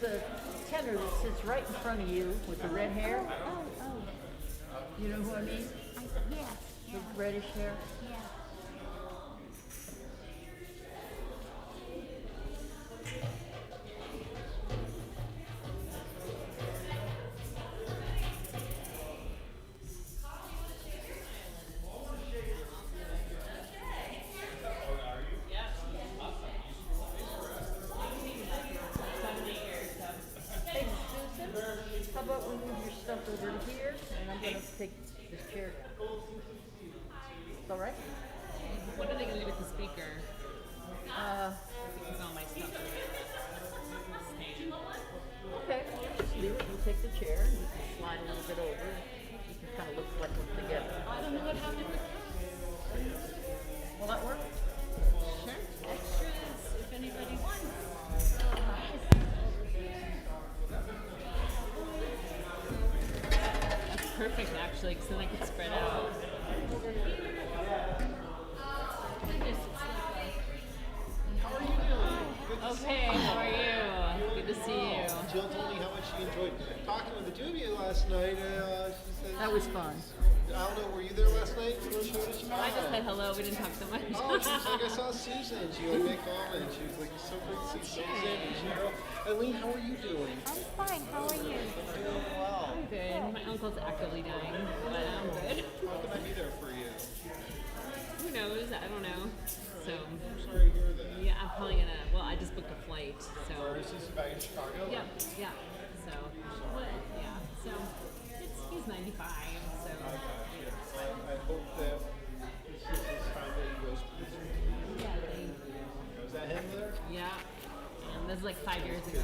the tenor that sits right in front of you with the red hair. Oh. You know who I mean? Yeah. The reddish hair. Yeah. Hey, Susan, how about we move your stuff over to here, and I'm going to take this chair down. All right? What are they going to do with the speaker? Because all my stuff is staying. Okay, just leave it. We'll take the chair and you can slide a little bit over. You can kind of look like we're together. I don't know what happened with Will that work? sure. Extras, if anybody wants. That's perfect, actually, because then I could spread out. Okay, how are you? Good to see you. Jill told me how much she enjoyed talking with the two of you last night. She said That was fun. I don't know, were you there last night? You want to show us your I just said hello. We didn't talk so much. Oh, she was like, I saw Susan. She like made comments. She was like, it's so great to see Susan and Cheryl. Eileen, how are you doing? I'm fine. How are you? I'm doing well. I'm good. My uncle's actively dying, but I'm good. How can I be there for you? Who knows? I don't know. So, I'm sorry to hear that. yeah, I'm probably gonna. Well, I just booked a flight, so. Is this back in Chicago? Yeah, yeah. So, what? Yeah. So, he's 95. So. I hope that this is this time that he goes. Yeah. Was that him there? Yeah. And this is like 5 years ago.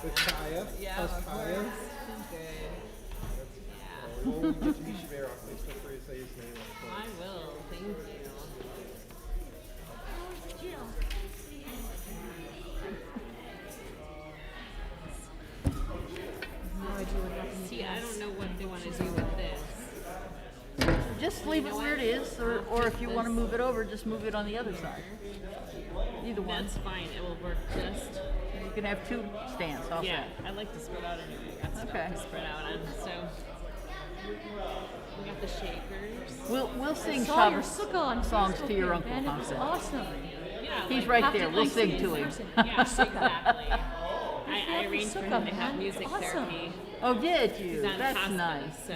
With Kaya? Yeah, How's of Kaya? course. She's good. Yeah. Well, when we get to meet Shabarov, please feel free to say his name on the phone. I will. Thank you. Jill. No idea what happened. See, I don't know what they want to do with this. Just leave it where it is, or if you want to move it over, just move it on the other side. Either one. That's fine. It will work just. You can have two stands. How's Yeah, that? I like to spread out anyway. I got stuff Okay. to spread out on. So we got the shakers. We'll sing Saw your Shabbat sukkah on songs Facebook to your there, uncle. Ben. It How's was that? awesome. Yeah, He's like, right have to there. We'll like sing see to in him. person. Yeah, exactly. I arranged for him sukkah, to have man. music Awesome. therapy. Oh, did you? He's on That's hospice, nice. So,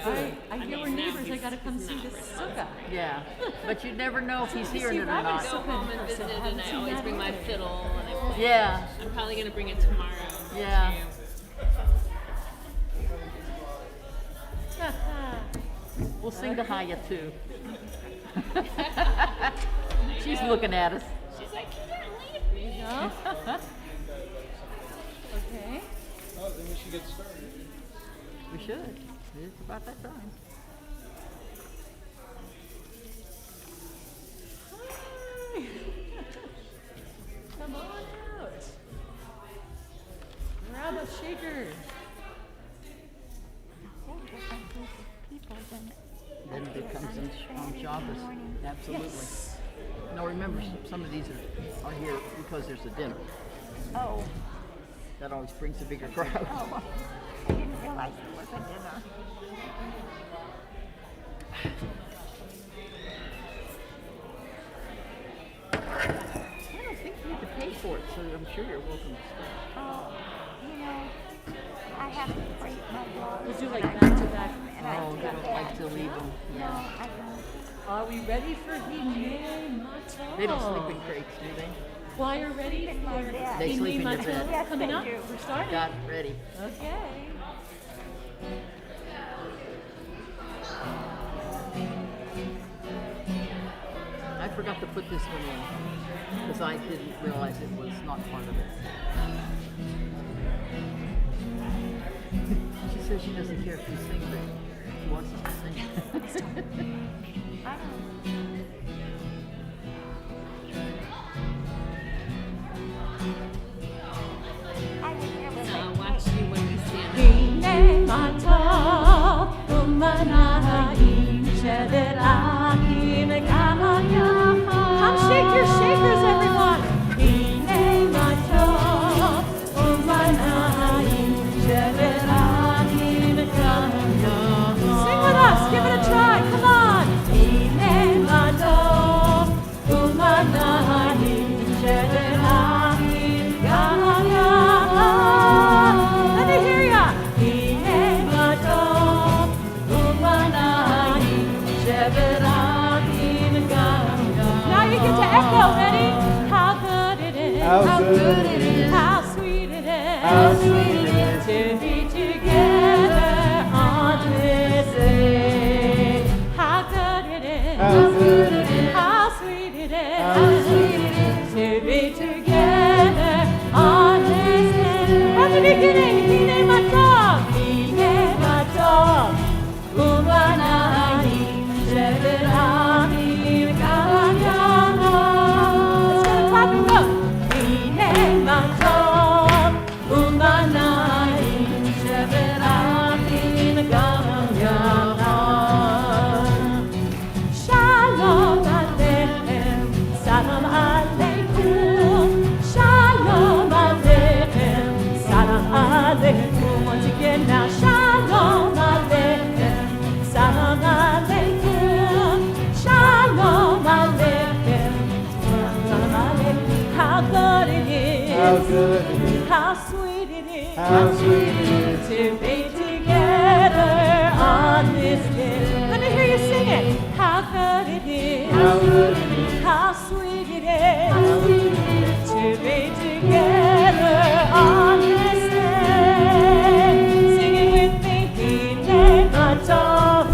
I hear we're mean, now neighbors. I he's- gotta come he's see not this responsible. sukkah. Yeah, but you never know if he's hearing it or I not. go home and visit it, and I always bring my fiddle and I play. Yeah, I'm probably gonna bring it tomorrow. Yeah. too. we'll sing to Haya too. She's looking at us. She's like, you can't leave me. Yeah. Okay. Oh, then we should get started. We should. It's about that time. Hi. Come on out. Grab a shaker. People than Then it becomes on Shabbos. Absolutely. Now remember, some of these are here because there's a dinner. oh, That always brings a bigger crowd. oh, I didn't realize it was a dinner. I don't think you have to pay for it, so I'm sure you're welcome to stay. Oh, you know, I have to break my laws. We'll do like and I back to don't- back. and I Oh, do you don't that. like to leave them. No, Yeah. I don't. Are we ready for Hine Matal? They don't sleep in crates, do they? Choir ready In my for bed. They sleep Hine in your bed. Matal Yes, coming they up? do. We're starting. Got it ready. Okay. I forgot to put this one in because I didn't realize it was not part of it. She says she doesn't care if you sing, but she wants us to sing. I don't. I would never I'll make watch you when we stand up. Hine Matal Umanaim Sheder Akim Kamaya. Come shake your shakers, everyone. Hine Matal Umanaim Echo, ready? How good it is. How good it is. How sweet it is. How sweet it is. To be together on this day. How good it is. How good it is. How sweet it is. How sweet it is. To be together on this day. From the beginning, Hine Matov. Hine Matov. Umanai. Sheberami. Gavayama. Let's get a clap and go. Hine Matov. Umanai. Sheberami. Gavayama. Shalom Aleichem, Salam Aleikum, Shalom Aleichem, Salam Aleikum. Once again now, Shalom Aleichem, Salam Aleikum, Shalom Aleichem, Salam Aleikum. How good it is, How good it is. how sweet it is, How sweet it is. to be together on this day. Let me hear you sing it. How good it is. How good it is. How sweet it is. How sweet it is. To be together on this day. Sing it with me. Hine Matov.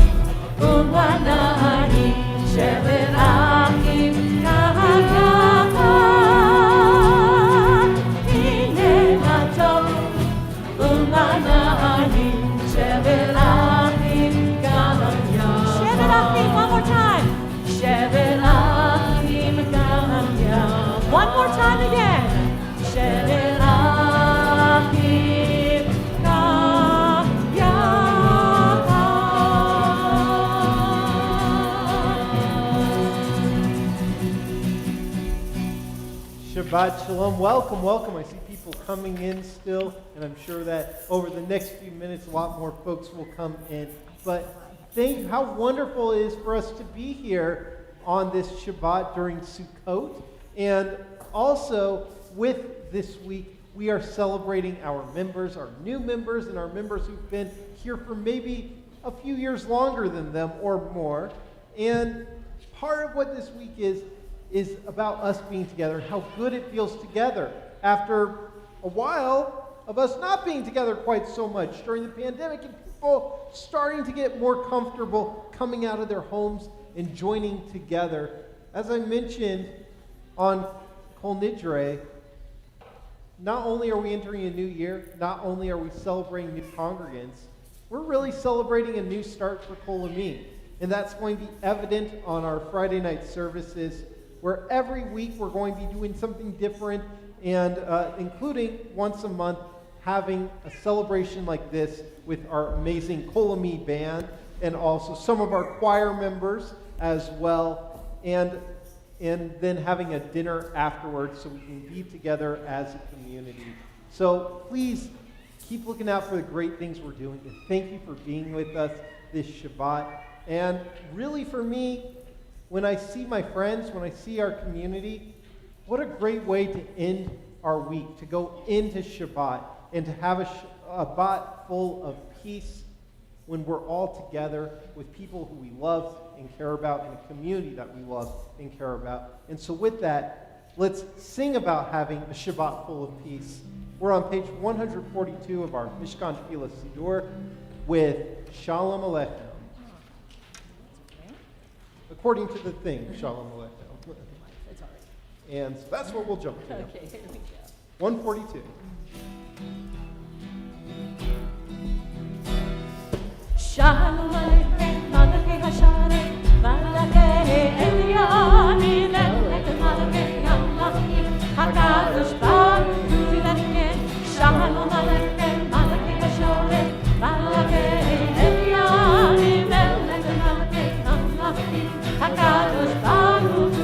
Umanani. Sheberachim. Kahaka. Hine Matov. Umanani. Sheberachim. Kahaka. Sheberachim, one more time. Sheberachim. Kahaka. One more time again. Sheberachim. Shabbat Shalom. Welcome, welcome. I see people coming in still, and I'm sure that over the next few minutes, a lot more folks will come in. But think how wonderful it is for us to be here on this Shabbat during Sukkot. And also, with this week, we are celebrating our members, our new members, and our members who've been here for maybe a few years longer than them or more. And part of what this week is about us being together, how good it feels together after a while of us not being together quite so much during the pandemic and people starting to get more comfortable coming out of their homes and joining together. As I mentioned on Kol Nidre, not only are we entering a new year, not only are we celebrating new congregants, we're really celebrating a new start for Kol Ami. And that's going to be evident on our Friday night services, where every week we're going to be doing something different, and including once a month having a celebration like this with our amazing Kol Ami band, and also some of our choir members as well, and then having a dinner afterwards so we can be together as a community. So please keep looking out for the great things we're doing, and thank you for being with us this Shabbat. And really for me, when I see my friends, when I see our community, what a great way to end our week, to go into Shabbat and to have a Shabbat full of peace when we're all together with people who we love and care about in a community that we love and care about. And so with that, let's sing about having a Shabbat full of peace. We're on page 142 of our Mishkan Tefillah Siddur with Shalom Aleichem. According to the thing, Shalom Aleichem. That's all right. And so that's what we'll jump to. Okay, here we go. 142. Shalom Aleichem, Malachei Hashalem, Malachei Elyonim, Melech Malachei Hamachim, HaKadosh Baruch Hu Lechem. Shalom Aleichem, Malachei Hashalem, Malachei Elyonim, Melech Malachei Hamachim, HaKadosh Baruch Hu.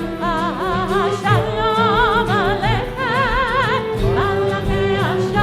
Shalom Aleichem, Malachei Hashalem.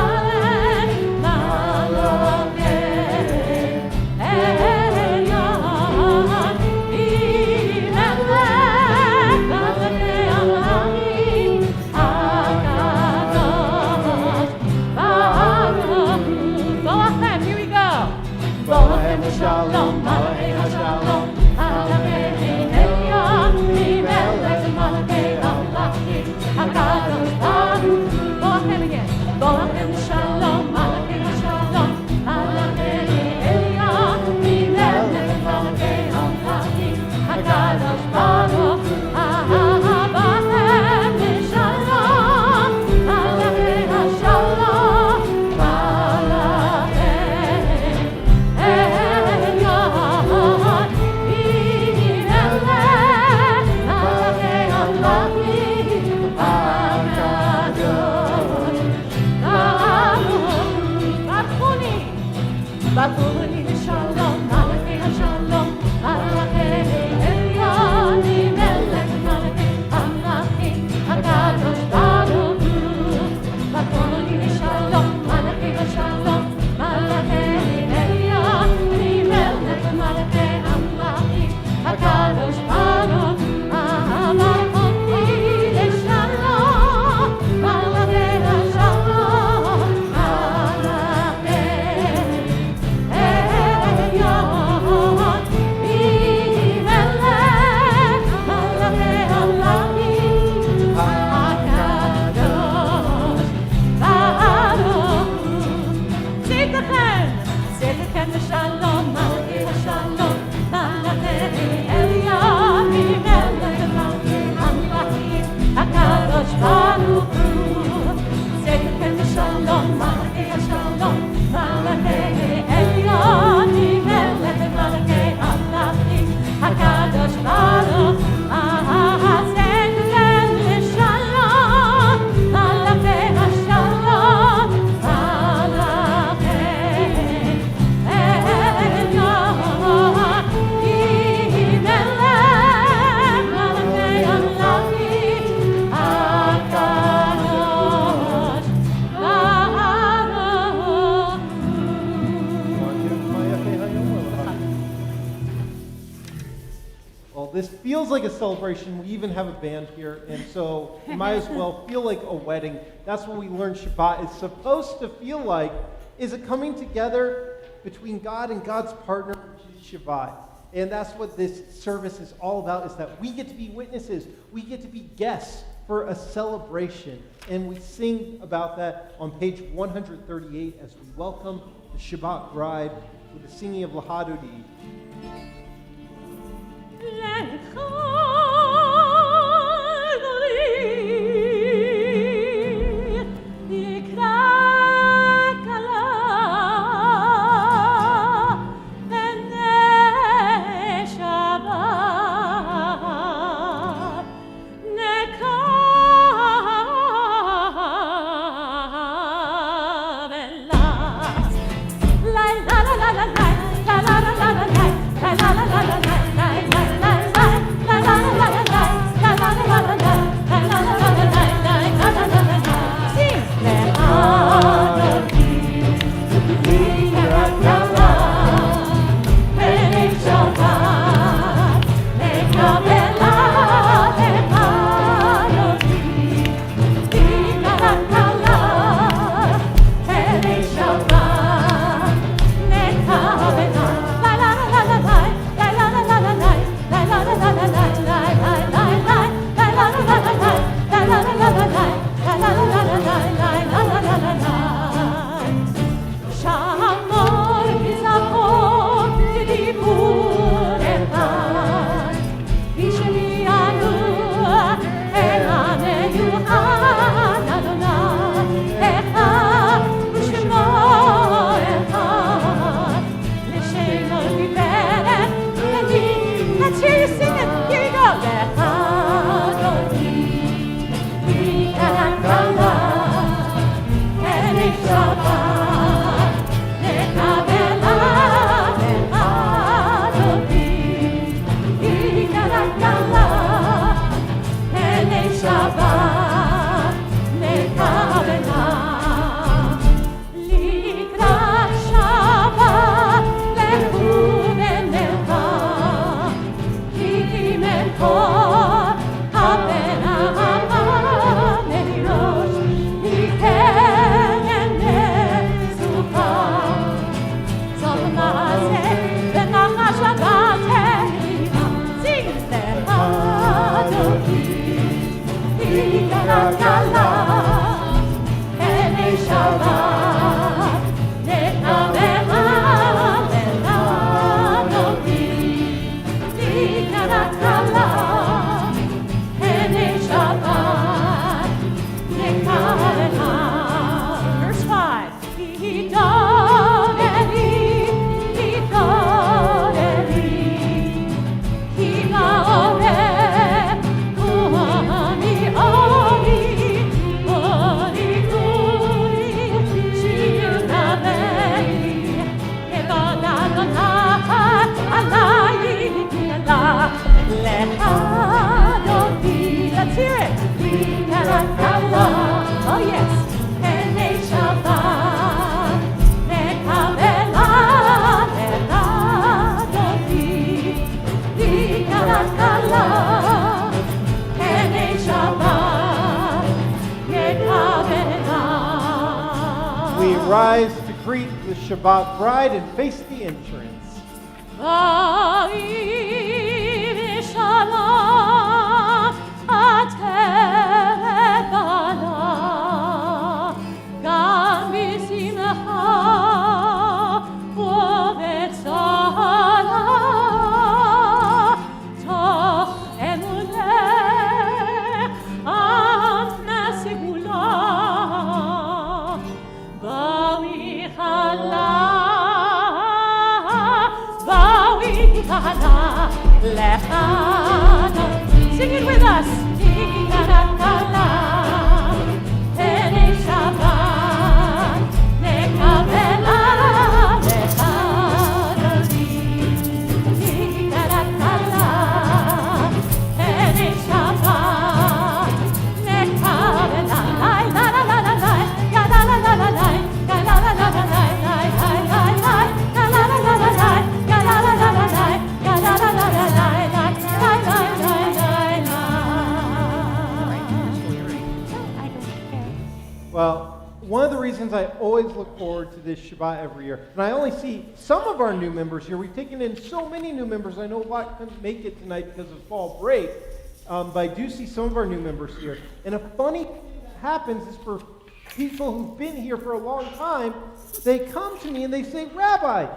This feels like a celebration. We even have a band here, and so it might as well feel like a wedding. That's what we learned Shabbat is supposed to feel like, is a coming together between God and God's partner, which is Shabbat. And that's what this service is all about, is that we get to be witnesses. We get to be guests for a celebration. And we sing about that on page 138 as we welcome the Shabbat bride with the singing of Lahadodi. Oh rise to greet the Shabbat bride and face the entrance. Sing it with us. Well, one of the reasons I always look forward to this Shabbat every year, and I only see some of our new members here. We've taken in so many new members. I know a lot couldn't make it tonight because of fall break, but I do see some of our new members here. And a funny thing that happens is for people who've been here for a long time, they come to me and they say, Rabbi,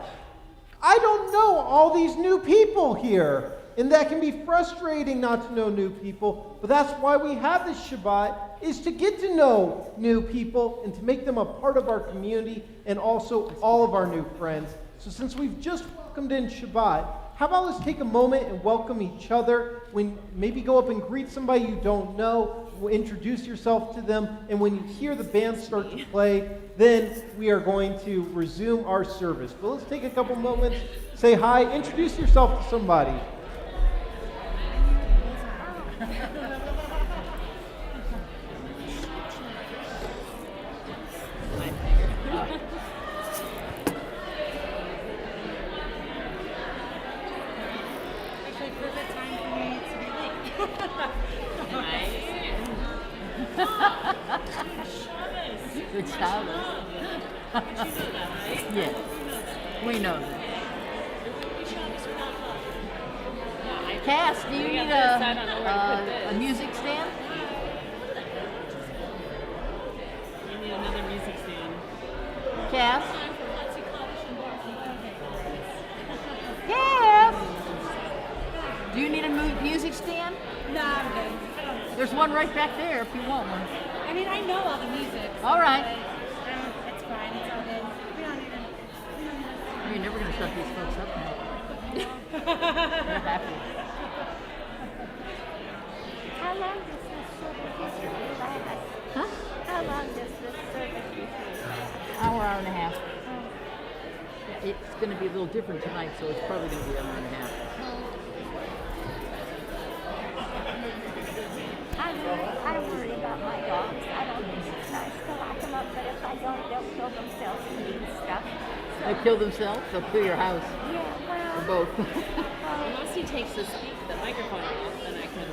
I don't know all these new people here. And that can be frustrating not to know new people, but that's why we have this Shabbat, is to get to know new people and to make them a part of our community and also all of our new friends. So since we've just welcomed in Shabbat, how about let's take a moment and welcome each other. When maybe go up and greet somebody you don't know, introduce yourself to them, and when you hear the band start to play, then we are going to resume our service. But let's take a couple moments, say hi, introduce yourself to somebody. Actually, perfect time for me to be late. Good Shabbos. Yes, we know that. Cass, do you need a music stand? You need another music stand. Cass? Cass? Do you need a music stand? No, I'm good. There's one right back there if you want one. I mean, I know all the music. All right. It's fine. It's all good. We don't even. You're never going to shut these folks up now. They're happy. How long does this service usually last? Huh? How long does this service usually last? Hour and a half. Yeah, it's going to be a little different tonight, so it's probably going to be an hour and a half. I worry about my dogs. I don't think it's nice to lock them up, but if I don't, they'll kill themselves and eat stuff. So, They kill themselves, they'll kill your house, yeah, or well, both. Unless he takes the microphone off, then I can.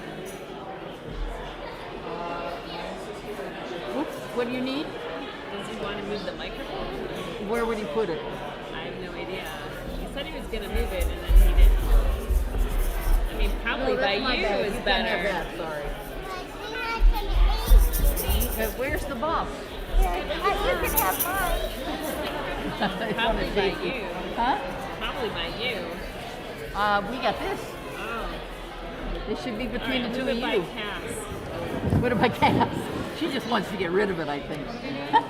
Oops, what do you need? Does he want to move the microphone? Where would he put it? I have no idea. He said he was going to move it, and then he didn't. I mean, probably by you is You better. can't have that, sorry. Where's the box? yeah, you can have mine. Probably by you. Huh? Probably by you. We got this. Oh. This should be between Alright, the two move of it by you. Cass. What about Cass? She just wants to get rid of it, I think.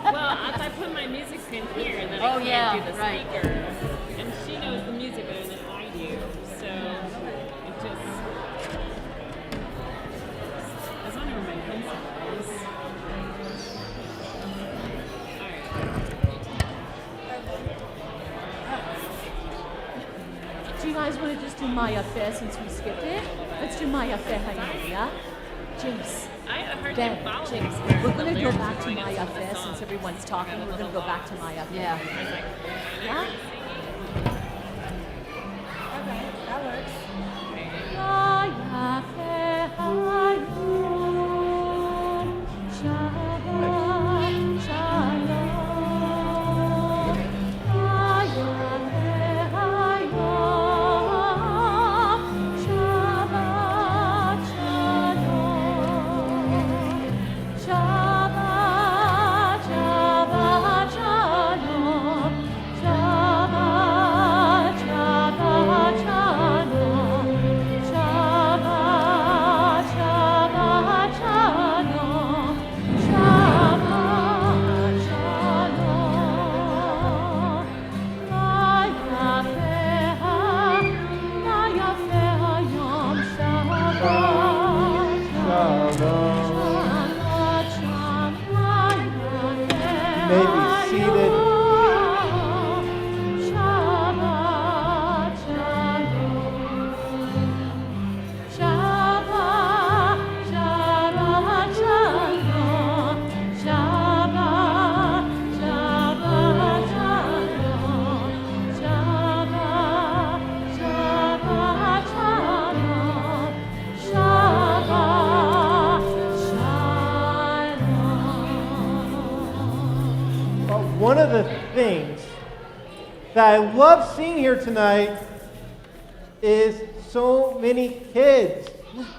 Well, if I put my music stand here, then Oh, I can't yeah, do the right. speaker. And she knows the music better than I do. So, it just... I was wondering where my pencil is. Do you guys want to just do Maya Fair since we skipped it? Let's do Maya Fair, yeah? James, I have a hard Ben, time following James, Spirit we're with going the to go lyrics back to going Maya into the Fair song. since everyone's talking. We're going to go back to Maya Fair. Yeah. I was like, Yeah? Okay, that works. Maya Fair, Hayom, Shabbat Shalom. may be seated. Shabbat shalom. Shabbat, Shabbat shalom. Shabbat, Shabbat shalom. Shabbat, Shabbat shalom. Shabbat shalom. But one of the things that I love seeing here tonight is so many kids.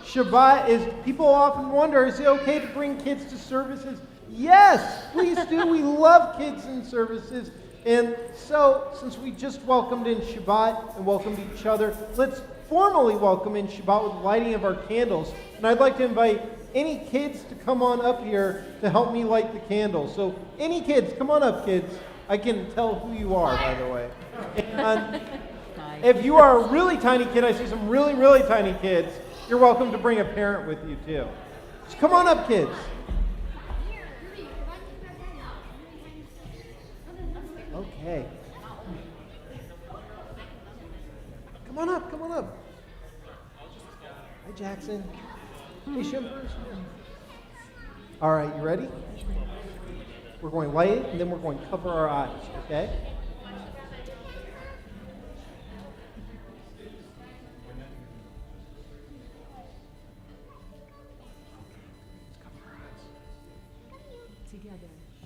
Shabbat is, people often wonder, is it okay to bring kids to services? Yes, please do. We love kids in services. And so, since we just welcomed in Shabbat and welcomed each other, let's formally welcome in Shabbat with the lighting of our candles. And I'd like to invite any kids to come on up here to help me light the candles. So, any kids, come on up, kids. I can tell who you are, by the way. And if you are a really tiny kid, I see some really, really tiny kids, you're welcome to bring a parent with you, too. Just come on up, kids. Okay. Come on up, come on up. Hi, Jackson. Hey, Shimpers. All right, you ready? We're going to light it, and then we're going to cover our eyes, okay?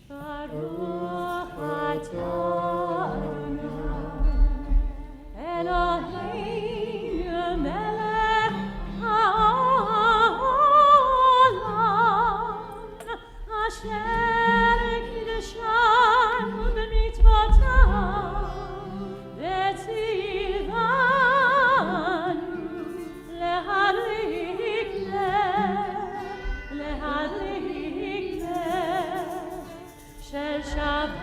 Baruch atah Eloheinu melech haolam asher kiddushanu b'mitzvotav v'tzivanu lehadlik shel Shabbat.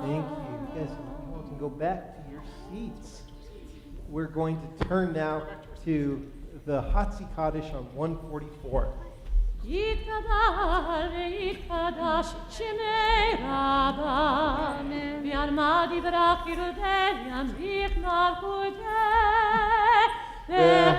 Thank you. Yes, you all can go back to your seats. We're going to turn now to the Hatzi Kaddish on 144. Yitgadal ve'yitgadash shemei Rabba v'yalma divrach yirudeh yamlich malchuteh v'hayechon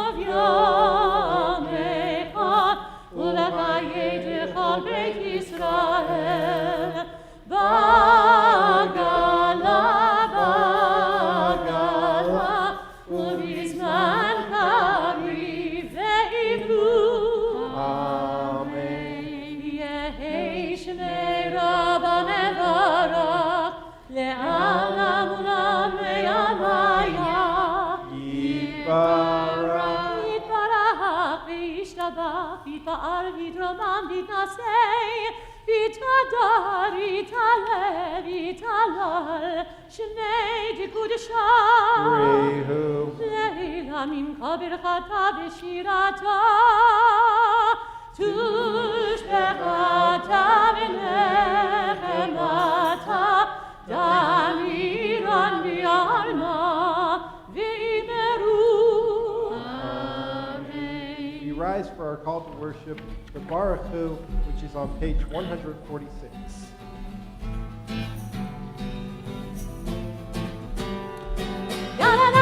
uv'yomechon u'lechayetecha beit Yisrael bagala u'bizman kariv ve'ivru Amen. Yehei shmei Rabba mevarach le'alam u'lam ve'yamaya Yibarach. Yitbarach ve'yishtabach v'yitpa'al v'yitromam v'yitnasei v'yitadar v'yitaleh v'yitalal shmei dikudeshah Rehu. Leila mincha birchata v'shirata tushbechata v'nechemata damiran v'yalma v'imeru. Amen. We rise for our call to worship, the Baruch Hu, which is on page 146. Baruch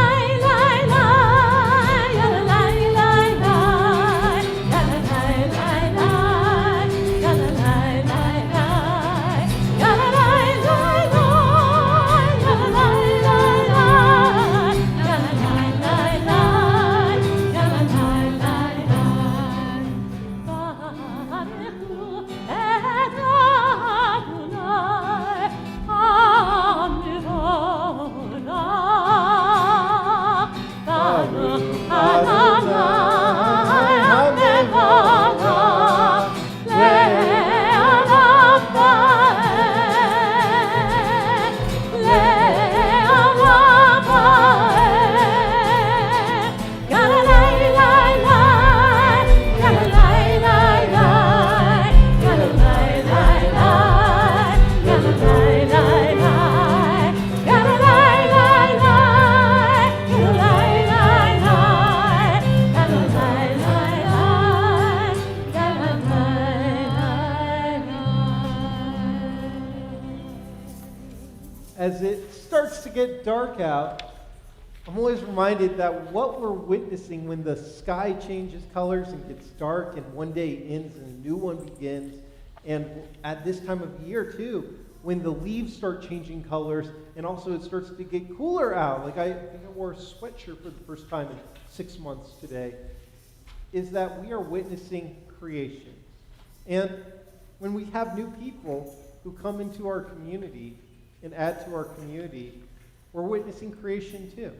get dark out, I'm always reminded that what we're witnessing when the sky changes colors and gets dark and one day ends and a new one begins, and at this time of year too, when the leaves start changing colors and also it starts to get cooler out. Like I think I wore a sweatshirt for the first time in 6 months today, is that we are witnessing creation. And when we have new people who come into our community and add to our community, we're witnessing creation too.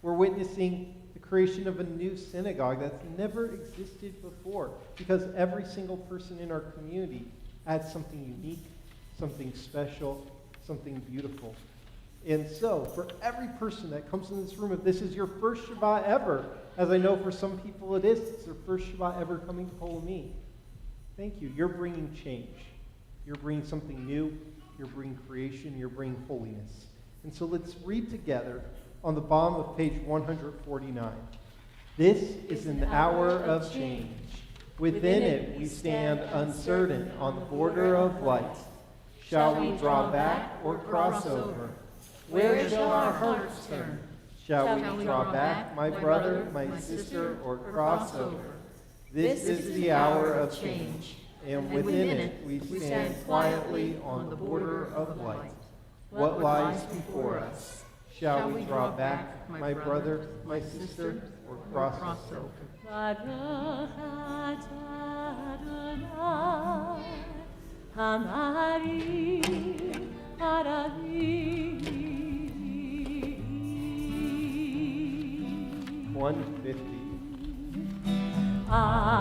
We're witnessing the creation of a new synagogue that's never existed before, because every single person in our community adds something unique, something special, something beautiful. And so, for every person that comes in this room, if this is your first Shabbat ever, as I know for some people it is, it's their first Shabbat ever coming to Polomine, thank you. You're bringing change. You're bringing something new. You're bringing creation. You're bringing holiness. And so let's read together on the bottom of page 149. This is an hour of change. Within it we stand uncertain on the border of light. Shall we draw back or cross over? Where shall our hearts turn? Shall we draw back, my brother, my sister, or cross over? This is the hour of change, and within it we stand quietly on the border of light. What lies before us? Shall we draw back, my brother, my sister, or cross over? Baruch Adonai, Hamari, Aravi. 150. Adonai,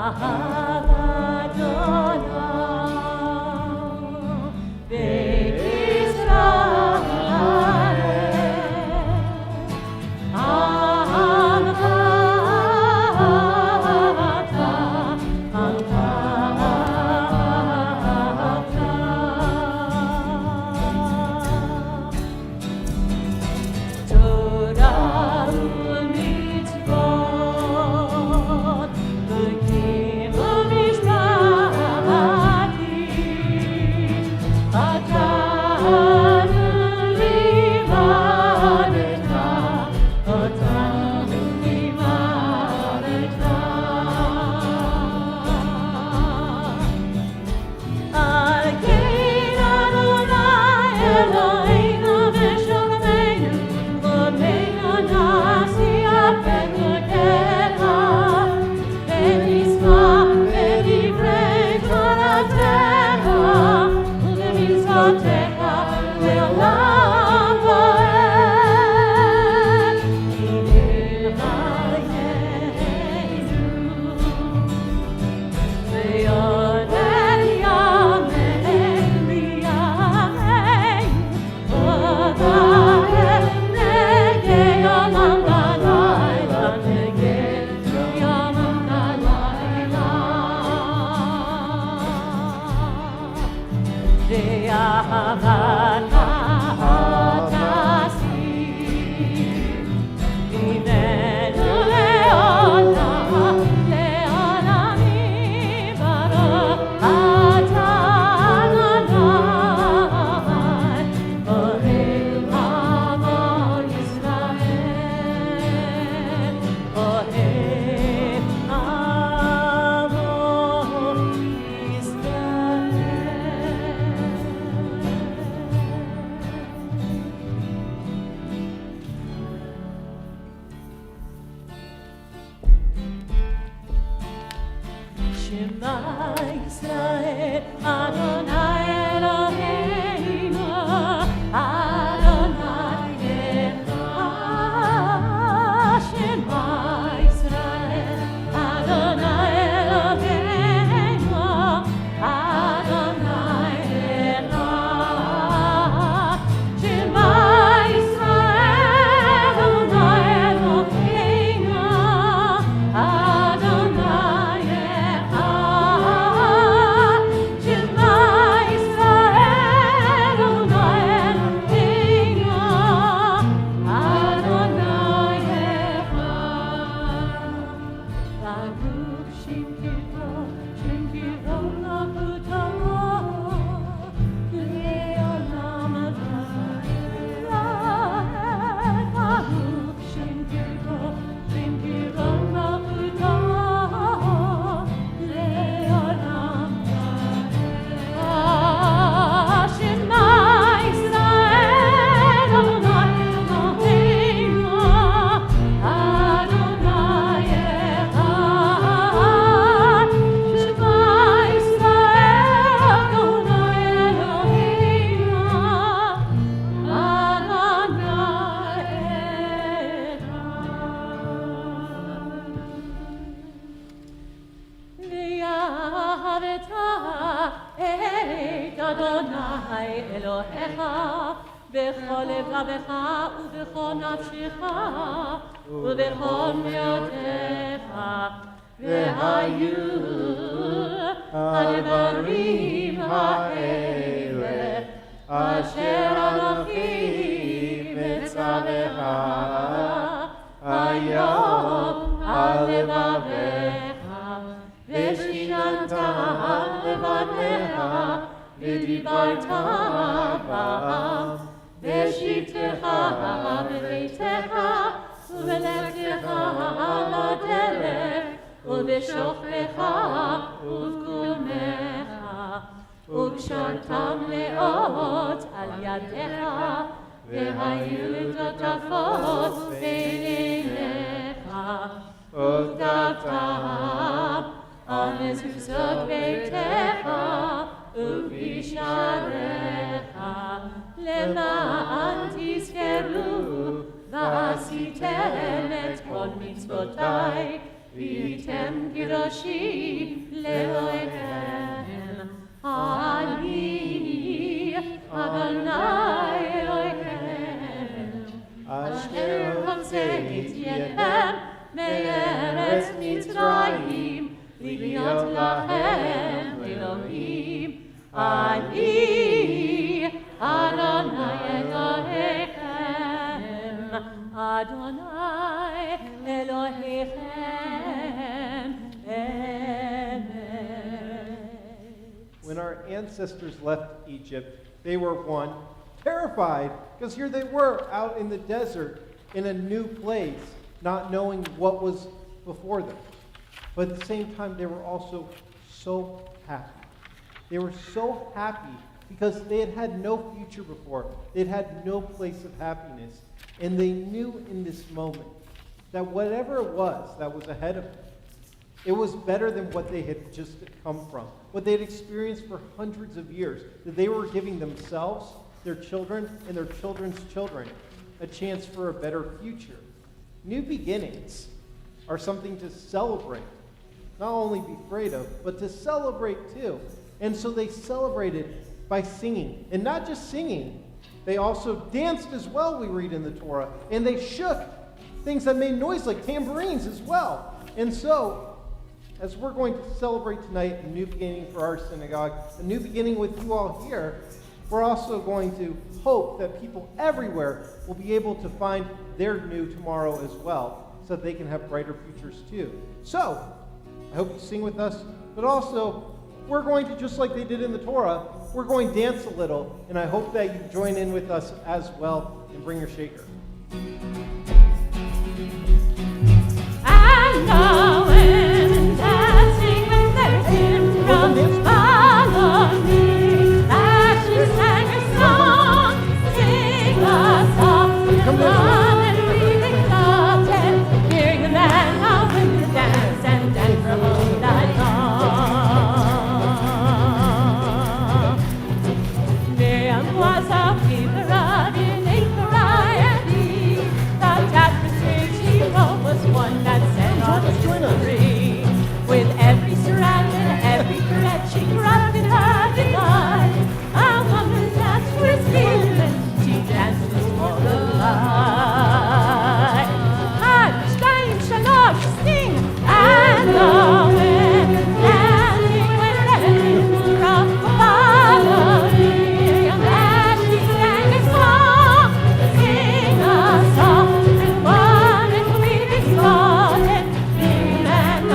Beit Israel, Amcha Torah u'mitzvot, v'kim u'mishpati, ata limadeta, ata limadeta. Alkein Adonai Eloheinu v'shomreinu, v'meinu nasiya v'nukecha, v'nishma v'divrei Toratecha, u'v'mitzvotecha le'olam va'ed. Hine malkeinu, v'yodeh yamein v'yamein, v'odeh negei olam v'layla, negei olam v'layla. Ve'ahavata otasi, v'imenu le'olam, le'olamim, baruch ata Adonai, Ohev amo Yisrael, Ohev amo Shema Yisrael, Adonai Eloheinu, Adonai Echad. Shema Yisrael, Adonai Eloheinu, Adonai Echad. Shema Yisrael, Adonai Eloheinu, Adonai Echad. Shema Adonai Elohecha bechol לבבך ובכל נפשך ובכל מאודיך והיו הדברים האלה אשר אנוכי מצווך היום על לבביך ושיננת לבביך ודיברת בעם בשבתך בביתך ובלכתך בדרך ובשוכבך ובקומך ובשרתם לאות על ידיך והיו לטוטפות בעיניך וכתבתם על מזוזות ביתך ובשעריך למען תזכרו ועשיתם את כל מצוותיי והייתם קדושים לאלוהיכם אני אדוני אלוהיכם אשר הוצאתי אתכם מארץ מצרים להיות לכם אלוהים אני אדוני אלוהיכם אדוני אלוהיכם When our ancestors left Egypt, they were one, terrified, because here they were out in the desert in a new place, not knowing what was before them. But at the same time, they were also so happy. They were so happy because they had had no future before. They'd had no place of happiness. And they knew in this moment that whatever it was that was ahead of them, it was better than what they had just come from, what they had experienced for hundreds of years, that they were giving themselves, their children, and their children's children a chance for a better future. New beginnings are something to celebrate, not only be afraid of, but to celebrate too. And so they celebrated by singing, and not just singing, they also danced as well, we read in the Torah, and they shook things that made noise like tambourines as well. And so, as we're going to celebrate tonight a new beginning for our synagogue, a new beginning with you all here, we're also going to hope that people everywhere will be able to find their new tomorrow as well, so that they can have brighter futures too. So, I hope you sing with us, but also, we're going to, just like they did in the Torah, we're going to dance a little, and I hope that you join in with us as well, and bring your shaker. And now women dancing with their timbrels, follow me, as she sang a song, sing a song, love and breathing love, and hear the man how women dance and dance from all night long. Miriam was a keeper of unique variety, the tapestry she wrote was one that set all the free. With every strand and every thread she crafted her delight. A woman that's with spirit, she dances for the light. Einstein, Shalosh, sing, and the wind dancing with every drum. Follow me, as she sang a song, sing a song, and one and we be started. And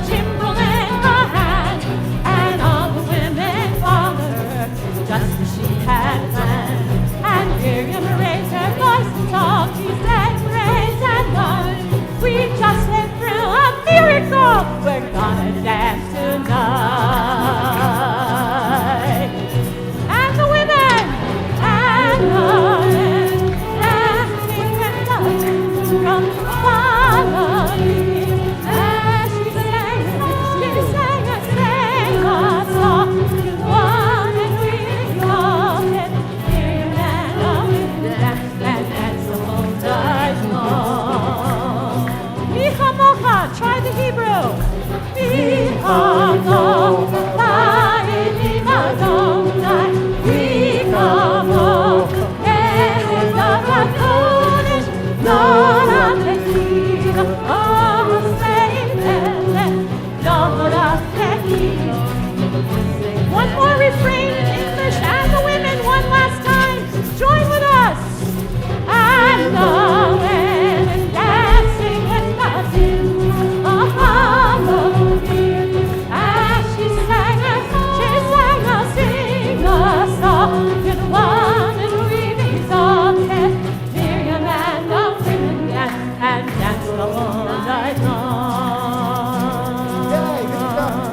timbrel in her hand, and all the women followed her, just as she had planned. And Miriam raised her voice and talked. She said, praise and love, we just lived through a miracle. We're gonna dance tonight. And the women, and the men, dancing and loving from following. As she sang a song. You won and we exalted. Miriam and the women danced and danced the whole night long. Micha mocha, try the Hebrew. Micha mocha, Micha mocha, Micha mocha, Erev HaKodesh, Nora Tekira, oh, Seimele, Nora Tekira. One more refrain in English and the women one last time. Join with us. And the women dancing with the tune of harmony. As she sang a sing-a-song. In one and we exalted. Miriam and the women danced and danced the whole night long. Yay, good stuff.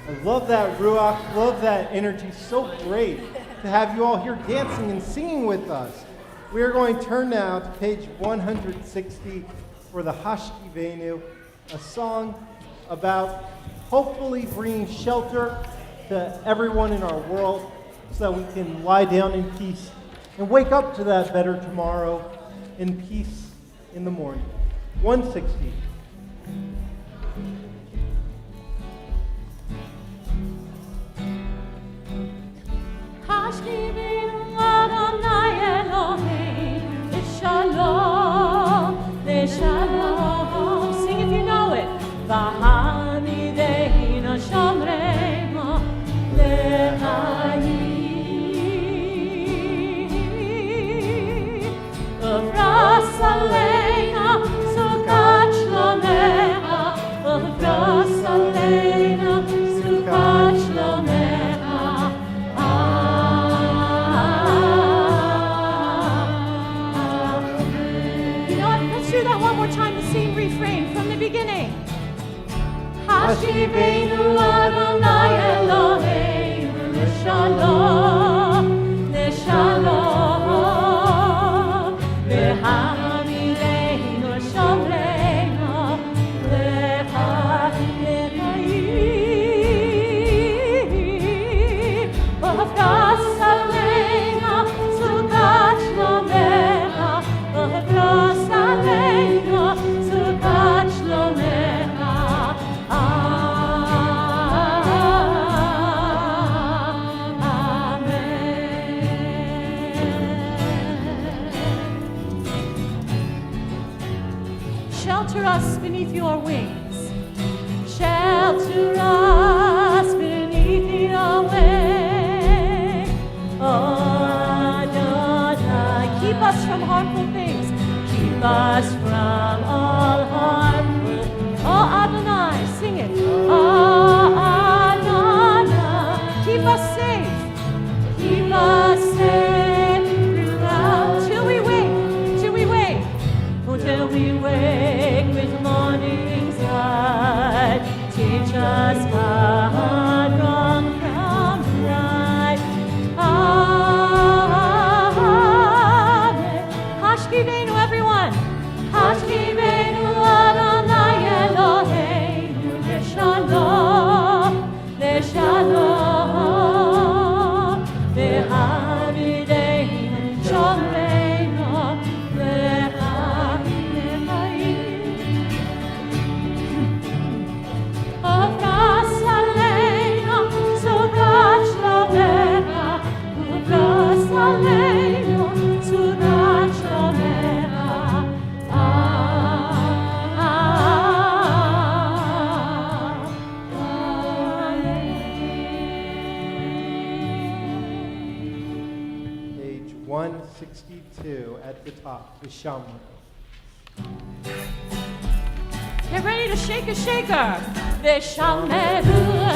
I love that Ruach, love that energy. So great to have you all here dancing and singing with us. We are going to turn now to page 160 for the Hashkivenu, a song about hopefully bringing shelter to everyone in our world so that we can lie down in peace and wake up to that better tomorrow in peace in the morning. 160. Hashkivenu Adonai Elohim, L'shalom, L'shalom. Sing if you know it. V'hamideinu shomreinu l'chayim. V'vras aleinu sukat shlomecha, v'vras aleinu sukat shlomecha. You know what? Let's do that one more time, the same refrain from the beginning. Hashivenu Adonai Eloheinu L'shalom, L'shalom, V'hamideinu shomreinu l'chayim. V'vras aleinu sukat shlomecha, v'vras aleinu sukat shlomecha. Shelter us beneath your wings. Shelter us beneath your wings. Oh, Adonai, keep us from harmful things. Keep us from all harmful. Oh, Adonai, sing it. Oh, Adonai, keep us safe. Keep us safe throughout till we wake. Till we wake with morning's light. Teach us God wrong from right. Amen. Hashkivenu, everyone. Hashkivenu Adonai Eloheinu L'shalom, L'shalom, V'hamideinu shomreinu V'vras aleinu sukat shlomecha, v'vras aleinu sukat shlomecha. at the top, the Shamra. Get ready to shake a shaker. Veshameru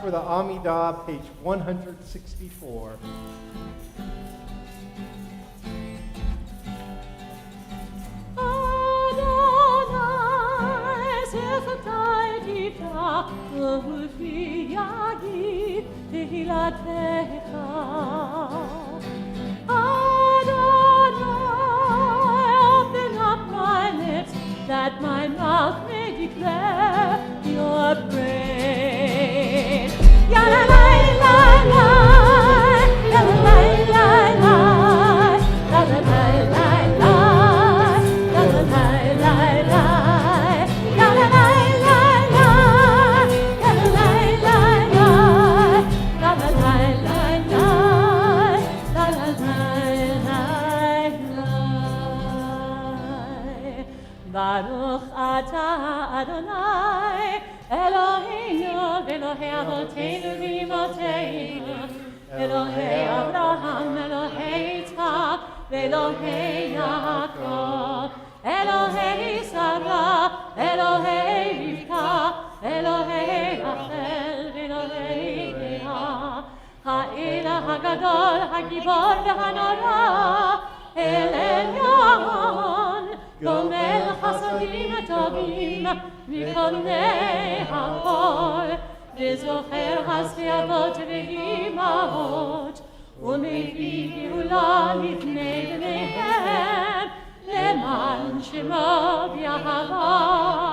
For the Amidah, page 164. Open up my lips that my mouth may declare your praise. Ya la la la la, la la la la, la la la la la, la la la la la, la la la la la, la la la la la, la la la la la, la la la la. Baruch atah Adonai Eloheinu v'Elohei Avoteinu v'Imoteinu, Elohei Abraham, Elohei Yitzchak, v'Elohei Yaakov, Elohei Sarah, Elohei Rivka, Elohei Rachel, v'Elohei Leah, Ha'elah HaGadol, HaGibor v'Hanora, El Elyon, Gomel Chasadim Tovim, מקונני החול, וזוכר חסדי אבות ואימהות, ומביא גאולה לפני בניהם, למען שמו באהבה.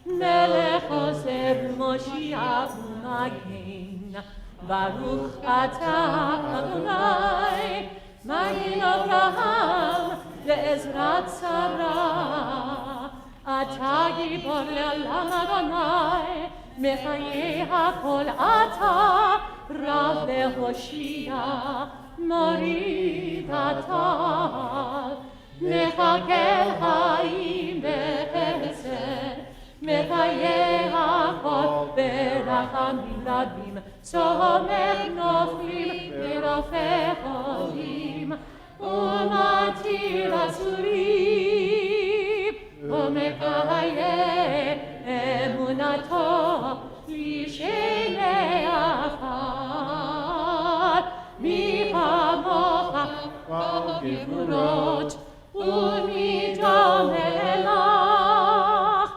מלך עוזר ומושיע ומגן, ברוך אתה אדוני, מגן אברהם לעזרת שרה. אתה גיבור לעולם אדוני, מחיי הכל אתה, רב להושיע, מוריד הטל. מחכה חיים בחסד, מחיי הכל ברחמים רבים, צומח נופלים ורופא חולים, ומתיר אסורים. ומקיים אמונתו לשני עפר, מי כמוך בגבורות ומי דומה לך,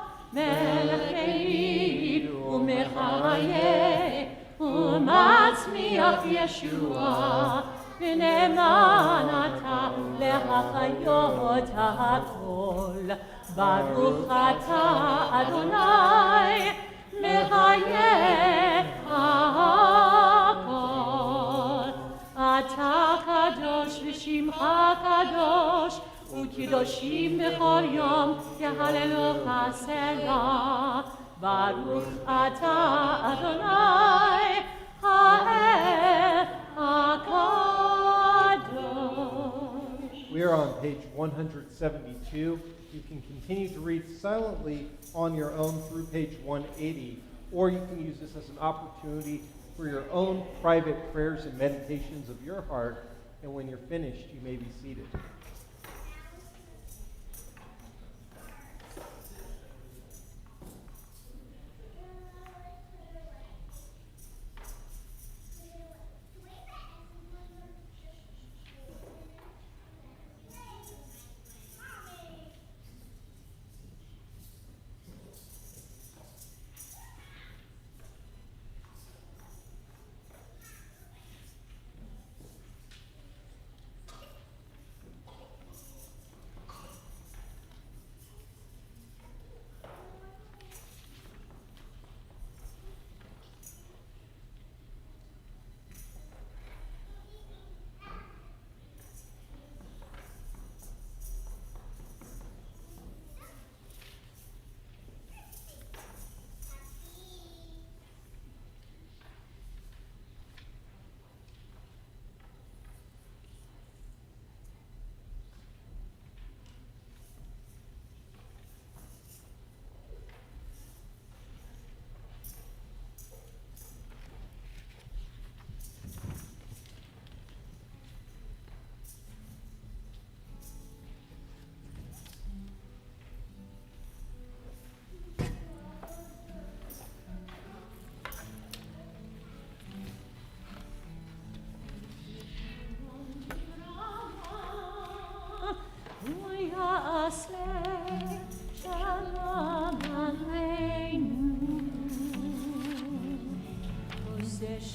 melech Yeshua, ונאמן אתה להחיות הכל. ברוך אתה אדוני, מחיה הכל. אתה קדוש ושמך קדוש, וקדושים בכל יום יהללוך סלה. ברוך אתה אדוני, האל הקדוש. We are on page 172. You can continue to read silently on your own through page 180, or you can use this as an opportunity for your own private prayers and meditations of your heart. And when you're finished, you may be seated.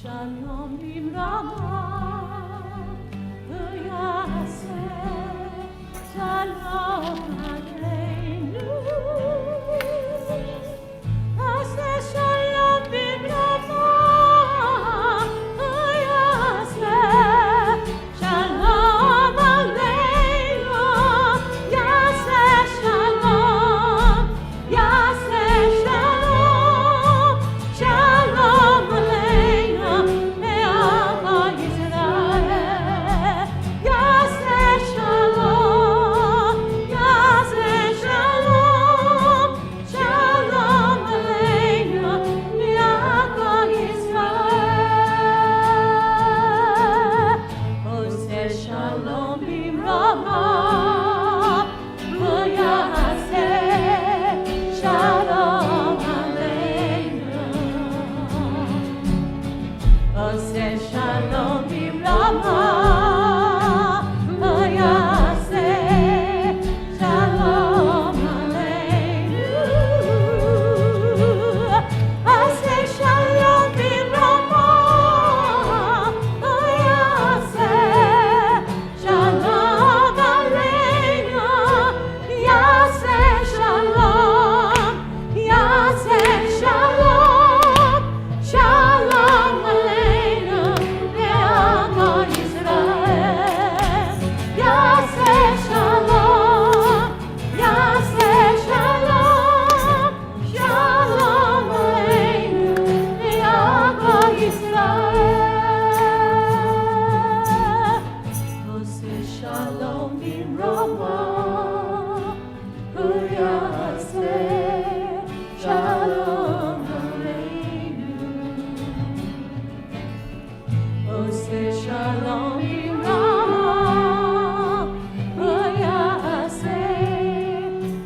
Shalom bimrama, v'yaseh shalom aleinu. Aseh shalom bimrama, v'yaseh shalom aleinu. Yaseh shalom, yaseh shalom,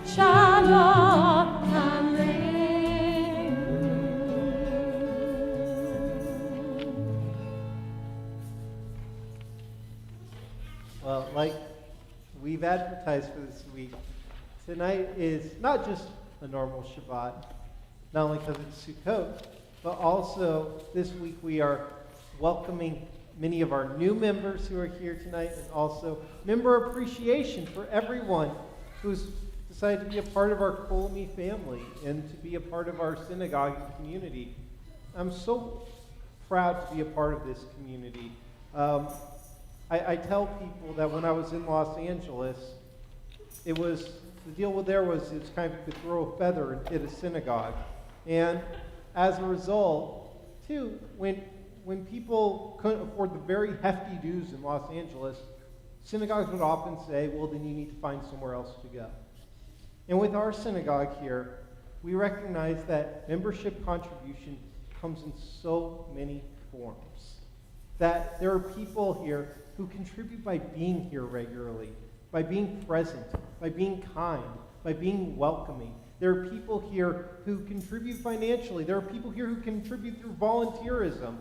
shalom aleinu. Well, like we've advertised for this week, tonight is not just a normal Shabbat, not only because it's Sukkot, but also this week we are welcoming many of our new members who are here tonight, and also member appreciation for everyone who's decided to be a part of our Kolmi family and to be a part of our synagogue community. I'm so proud to be a part of this community. I tell people that when I was in Los Angeles, the deal there was it's kind of you could throw a feather and hit a synagogue. And as a result, too, when people couldn't afford the very hefty dues in Los Angeles, synagogues would often say, well, then you need to find somewhere else to go. And with our synagogue here, we recognize that membership contribution comes in so many forms. That there are people here who contribute by being here regularly, by being present, by being kind, by being welcoming. There are people here who contribute financially. There are people here who contribute through volunteerism.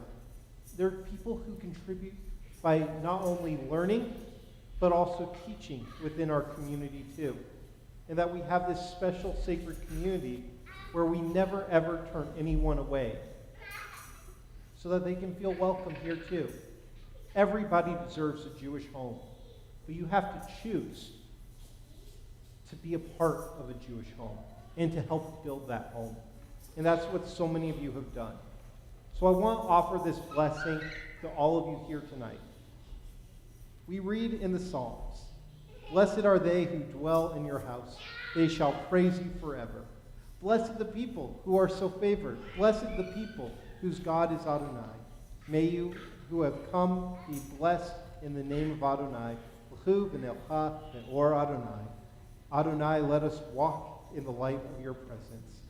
There are people who contribute by not only learning, but also teaching within our community too. And that we have this special sacred community where we never ever turn anyone away, so that they can feel welcome here too. Everybody deserves a Jewish home, but you have to choose to be a part of a Jewish home and to help build that home. And that's what so many of you have done. So I want to offer this blessing to all of you here tonight. We read in the Psalms, "Blessed are they who dwell in your house. They shall praise you forever. Blessed the people who are so favored. Blessed the people whose God is Adonai. May you who have come be blessed in the name of Adonai. L'chu v'nelcha ve'or Adonai. Adonai, let us walk in the light of your presence.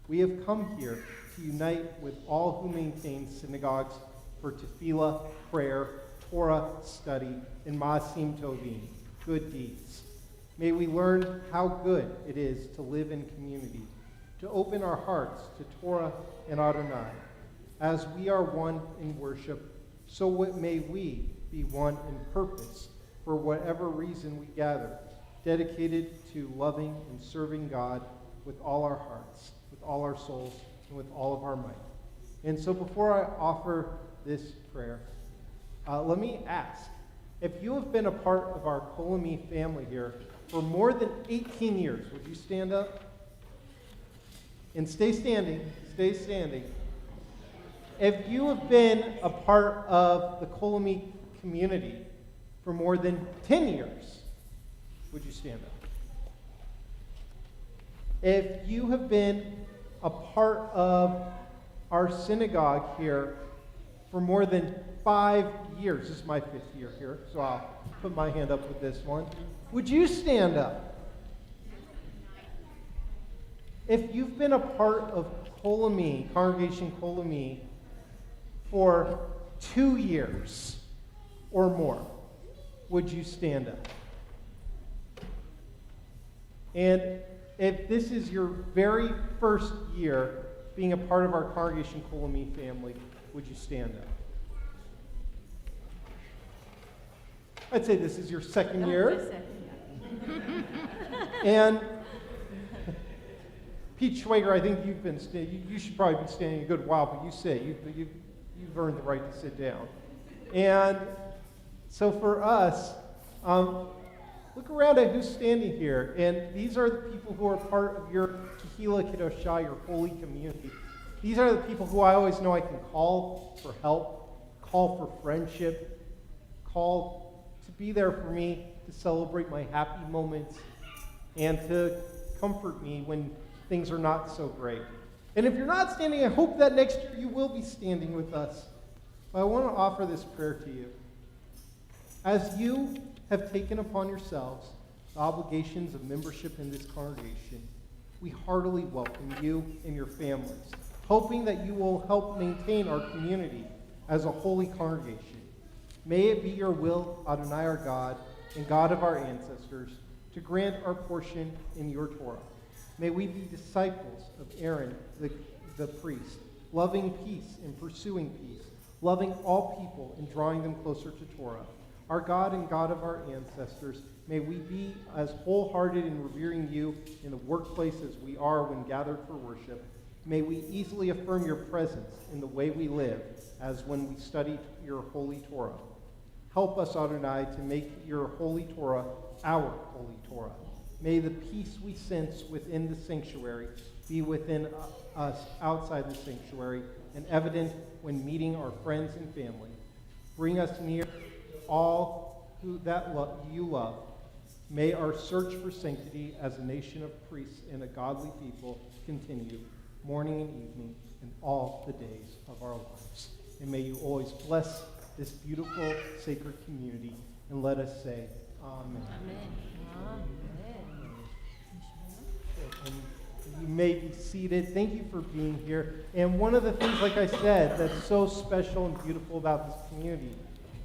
We have come here to unite with all who maintain synagogues for tefillah, prayer, Torah study, and ma'asim tovim, good deeds. May we learn how good it is to live in community, to open our hearts to Torah and Adonai. As we are one in worship, so may we be one in purpose for whatever reason we gather, dedicated to loving and serving God with all our hearts, with all our souls, and with all of our might. And so before I offer this prayer, let me ask, if you have been a part of our Kolmi family here for more than 18 years, would you stand up? And stay standing, stay standing. If you have been a part of the Kolmi community for more than 10 years, would you stand up? If you have been a part of our synagogue here for more than 5 years, this is my 5th year here, so I'll put my hand up with this one. Would you stand up? If you've been a part of Kolmi, Congregation Kolmi, for 2 years or more, would you stand up? And if this is your very first year being a part of our Congregation Kolmi family, would you stand up? I'd say this is your second year. And Pete Schwager, I think you've been you should probably be standing a good while, but you say you've earned the right to sit down. And so for us, look around at who's standing here, and these are the people who are part of your Kehillah Kedoshah, your holy community. These are the people who I always know I can call for help, call for friendship, call to be there for me, to celebrate my happy moments, and to comfort me when things are not so great. And if you're not standing, I hope that next year you will be standing with us. But I want to offer this prayer to you. As you have taken upon yourselves the obligations of membership in this congregation, we heartily welcome you and your families, hoping that you will help maintain our community as a holy congregation. May it be your will, Adonai our God, and God of our ancestors, to grant our portion in your Torah. May we be disciples of Aaron, the priest, loving peace and pursuing peace, loving all people and drawing them closer to Torah. Our God and God of our ancestors, may we be as wholehearted in revering you in the workplace as we are when gathered for worship. May we easily affirm your presence in the way we live, as when we study your holy Torah. Help us, Adonai, to make your holy Torah our holy Torah. May the peace we sense within the sanctuary be within us outside the sanctuary and evident when meeting our friends and family. Bring us near all you love. May our search for sanctity as a nation of priests and a godly people continue, morning and evening, in all the days of our lives. And may you always bless this beautiful, sacred community, and let us say, Amen. And you may be seated. Thank you for being here. And one of the things, like I said, that's so special and beautiful about this community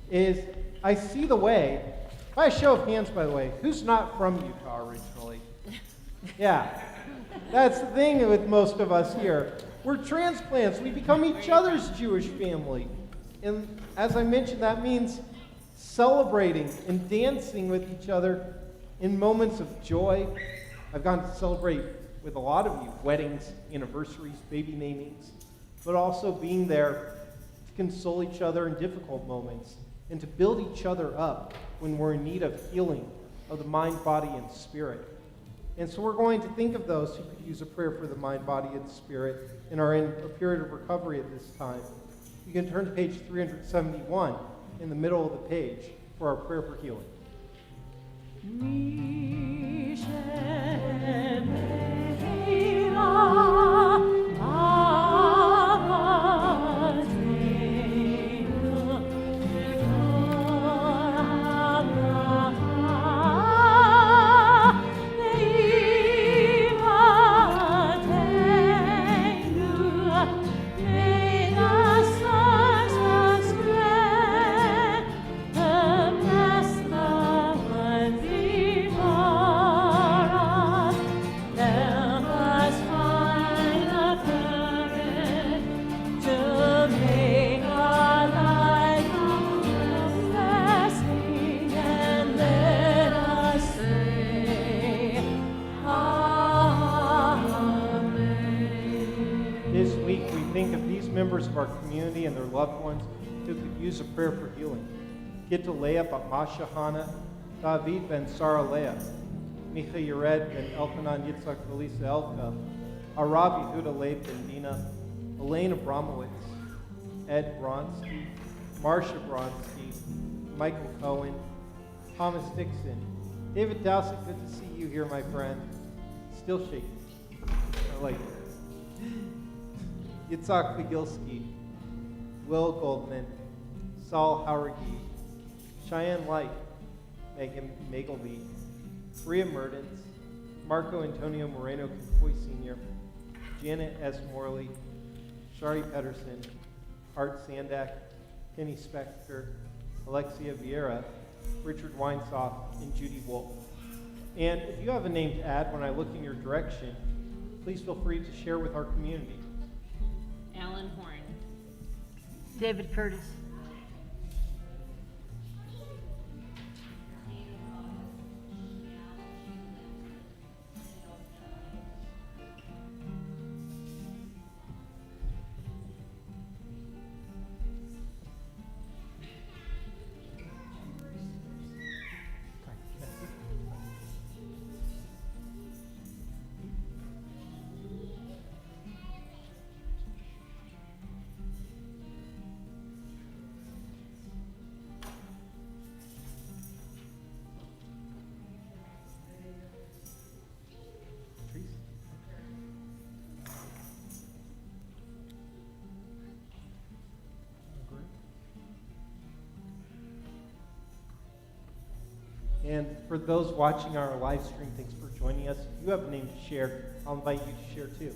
is I see the way. By a show of hands, by the way, who's not from Utah originally? Yeah. That's the thing with most of us here. We're transplants. We become each other's Jewish family. And as I mentioned, that means celebrating and dancing with each other in moments of joy. I've gone to celebrate with a lot of you, weddings, anniversaries, baby namings, but also being there to console each other in difficult moments and to build each other up when we're in need of healing of the mind, body, and spirit. And so we're going to think of those who could use a prayer for the mind, body, and spirit and are in a period of recovery at this time. You can turn to page 371 in the middle of the page for our prayer for healing. Members of our community and their loved ones who could use a prayer for healing. Gitalea bat Masha Hana, David ben Sarah Leah, Micha Yered ben Elchanan Yitzhak Felisa Elka, Arabi Huda Leib ben Dina, Elaine Abramowitz, Ed Bronsky, Marcia Bronsky, Michael Cohen, Thomas Dixon, David Dowsett, good to see you here, my friend. Still shaking. I like it. Yitzhak Pagilski, Will Goldman, Saul Howergy, Cheyenne Light, Megan Magleby, Bria Mertens, Marco Antonio Moreno Campoy Sr., Janet S. Morley, Shari Pedersen, Art Sandak, Penny Spector, Alexia Vieira, Richard Weinsoff, and Judy Wolf. And if you have a name to add when I look in your direction, please feel free to share with our community. Alan Horn. David Curtis. And for those watching our live stream, thanks for joining us. If you have a name to share, I'll invite you to share too.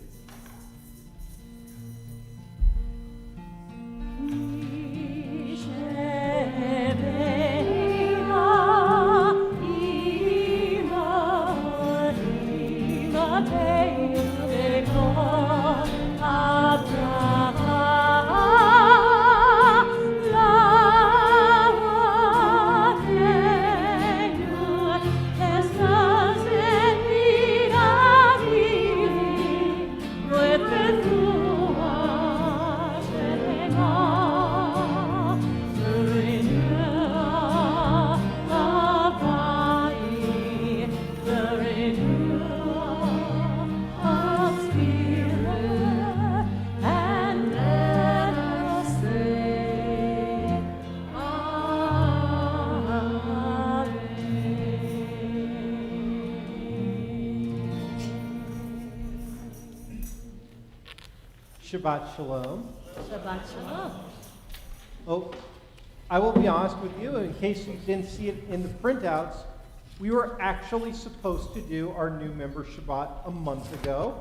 Shabbat Shalom. Shabbat Shalom. Oh, I will be honest with you, in case you didn't see it in the printouts, we were actually supposed to do our new member Shabbat a month ago.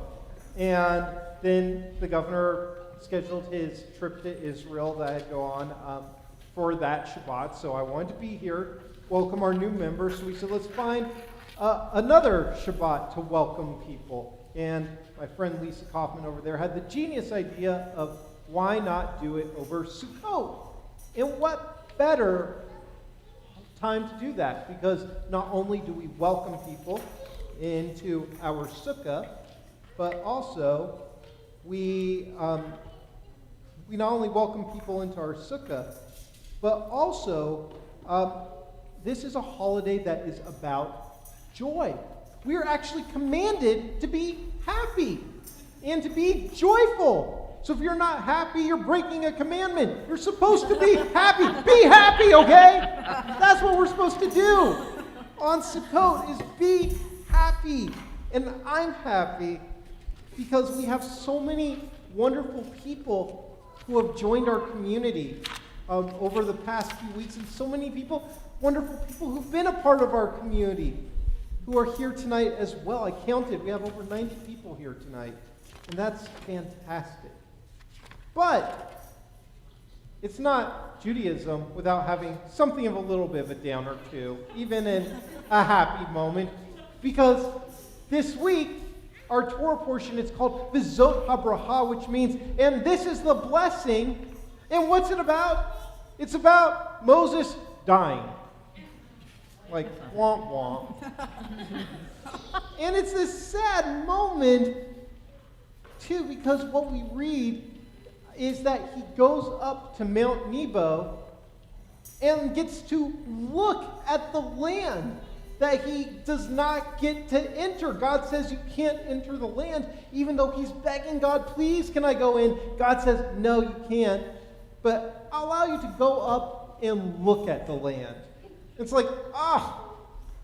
And then the governor scheduled his trip to Israel that I'd go on for that Shabbat. So I wanted to be here, welcome our new members. So we said, let's find another Shabbat to welcome people. And my friend Lisa Kaufman over there had the genius idea of why not do it over Sukkot? And what better time to do that? Because not only do we welcome people into our sukkah, but also we not only welcome people into our sukkah, but also this is a holiday that is about joy. We are actually commanded to be happy and to be joyful. So if you're not happy, you're breaking a commandment. You're supposed to be happy. Be happy, okay? That's what we're supposed to do on Sukkot, is be happy. And I'm happy because we have so many wonderful people who have joined our community over the past few weeks, and so many people, wonderful people who've been a part of our community, who are here tonight as well. I counted, we have over 90 people here tonight, and that's fantastic. But it's not Judaism without having something of a little bit of a downer too, even in a happy moment, because this week, our Torah portion is called V'zot HaBracha, which means, and this is the blessing. And what's it about? It's about Moses dying. Like, womp womp. And it's this sad moment, too, because what we read is that he goes up to Mount Nebo and gets to look at the land that he does not get to enter. God says you can't enter the land, even though he's begging God, please, can I go in? God says, no, you can't, but I'll allow you to go up and look at the land. It's like,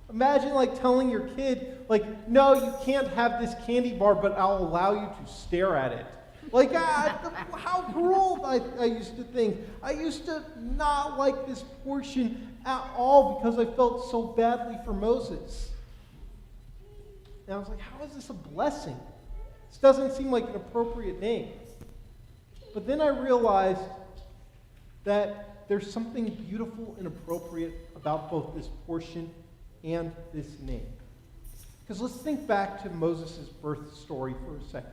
imagine like telling your kid, like, no, you can't have this candy bar, but I'll allow you to stare at it. Like, how cruel I used to think. I used to not like this portion at all because I felt so badly for Moses. And I was like, how is this a blessing? This doesn't seem like an appropriate name. But then I realized that there's something beautiful and appropriate about both this portion and this name. Because let's think back to Moses' birth story for a second.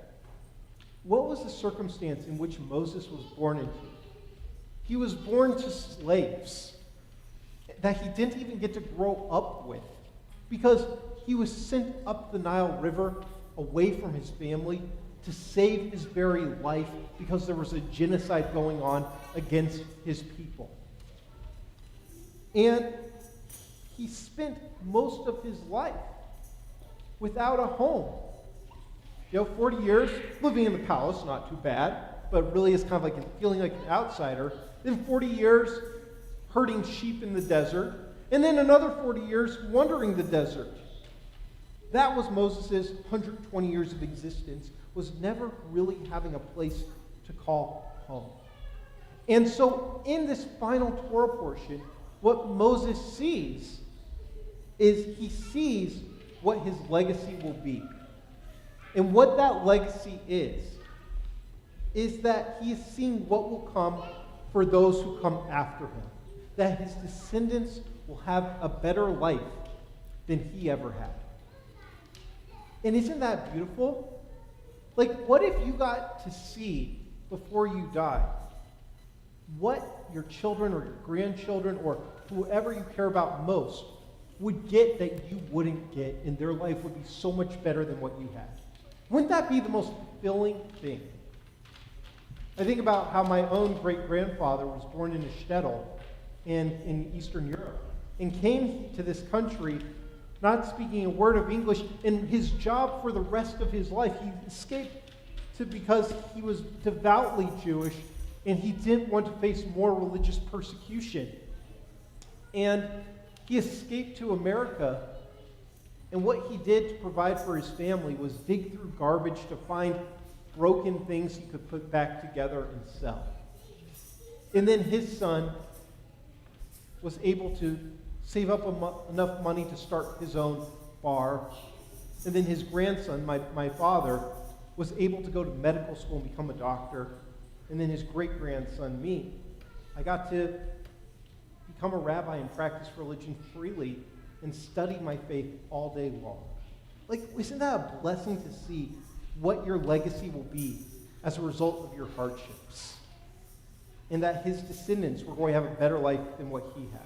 What was the circumstance in which Moses was born into? He was born to slaves that he didn't even get to grow up with, because he was sent up the Nile River away from his family to save his very life because there was a genocide going on against his people. And he spent most of his life without a home. 40 years living in the palace, not too bad, but really is kind of like feeling like an outsider. Then 40 years herding sheep in the desert, and then another 40 years wandering the desert. That was Moses' 120 years of existence, was never really having a place to call home. And so in this final Torah portion, what Moses sees is he sees what his legacy will be. And what that legacy is that he is seeing what will come for those who come after him. That his descendants will have a better life than he ever had. And isn't that beautiful? Like, what if you got to see before you die what your children or your grandchildren or whoever you care about most would get that you wouldn't get, and their life would be so much better than what you had? Wouldn't that be the most fulfilling thing? I think about how my own great-grandfather was born in Shtetl in Eastern Europe and came to this country not speaking a word of English, and his job for the rest of his life, he escaped because he was devoutly Jewish and he didn't want to face more religious persecution. And he escaped to America. And what he did to provide for his family was dig through garbage to find broken things he could put back together and sell. And then his son was able to save up enough money to start his own bar. And then his grandson, my father, was able to go to medical school and become a doctor. And then his great-grandson, me, I got to become a rabbi and practice religion freely and study my faith all day long. Like, isn't that a blessing to see what your legacy will be as a result of your hardships? And that his descendants were going to have a better life than what he had.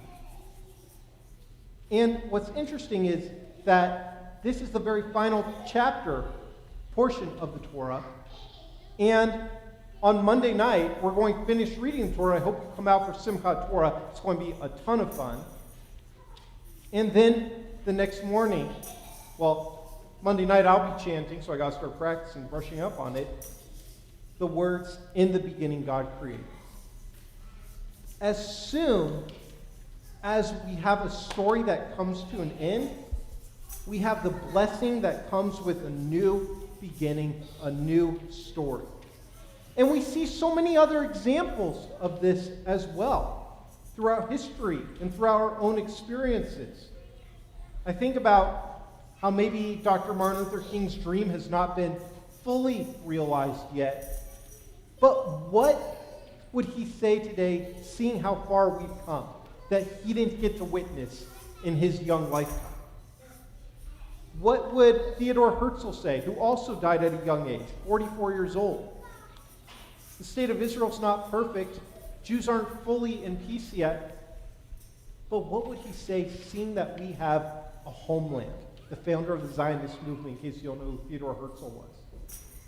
And what's interesting is that this is the very final portion of the Torah. And on Monday night, we're going to finish reading the Torah. I hope you come out for Simchat Torah. It's going to be a ton of fun. And then the next morning, Monday night I'll be chanting, so I got to start practicing, brushing up on it. The words, "In the beginning God created." As soon as we have a story that comes to an end, we have the blessing that comes with a new beginning, a new story. And we see so many other examples of this as well throughout history and throughout our own experiences. I think about how maybe Dr. Martin Luther King's dream has not been fully realized yet. But what would he say today, seeing how far we've come, that he didn't get to witness in his young lifetime? What would Theodore Herzl say, who also died at a young age, 44 years old? The state of Israel is not perfect. Jews aren't fully in peace yet. But what would he say, seeing that we have a homeland? The founder of the Zionist movement, in case you don't know who Theodore Herzl was.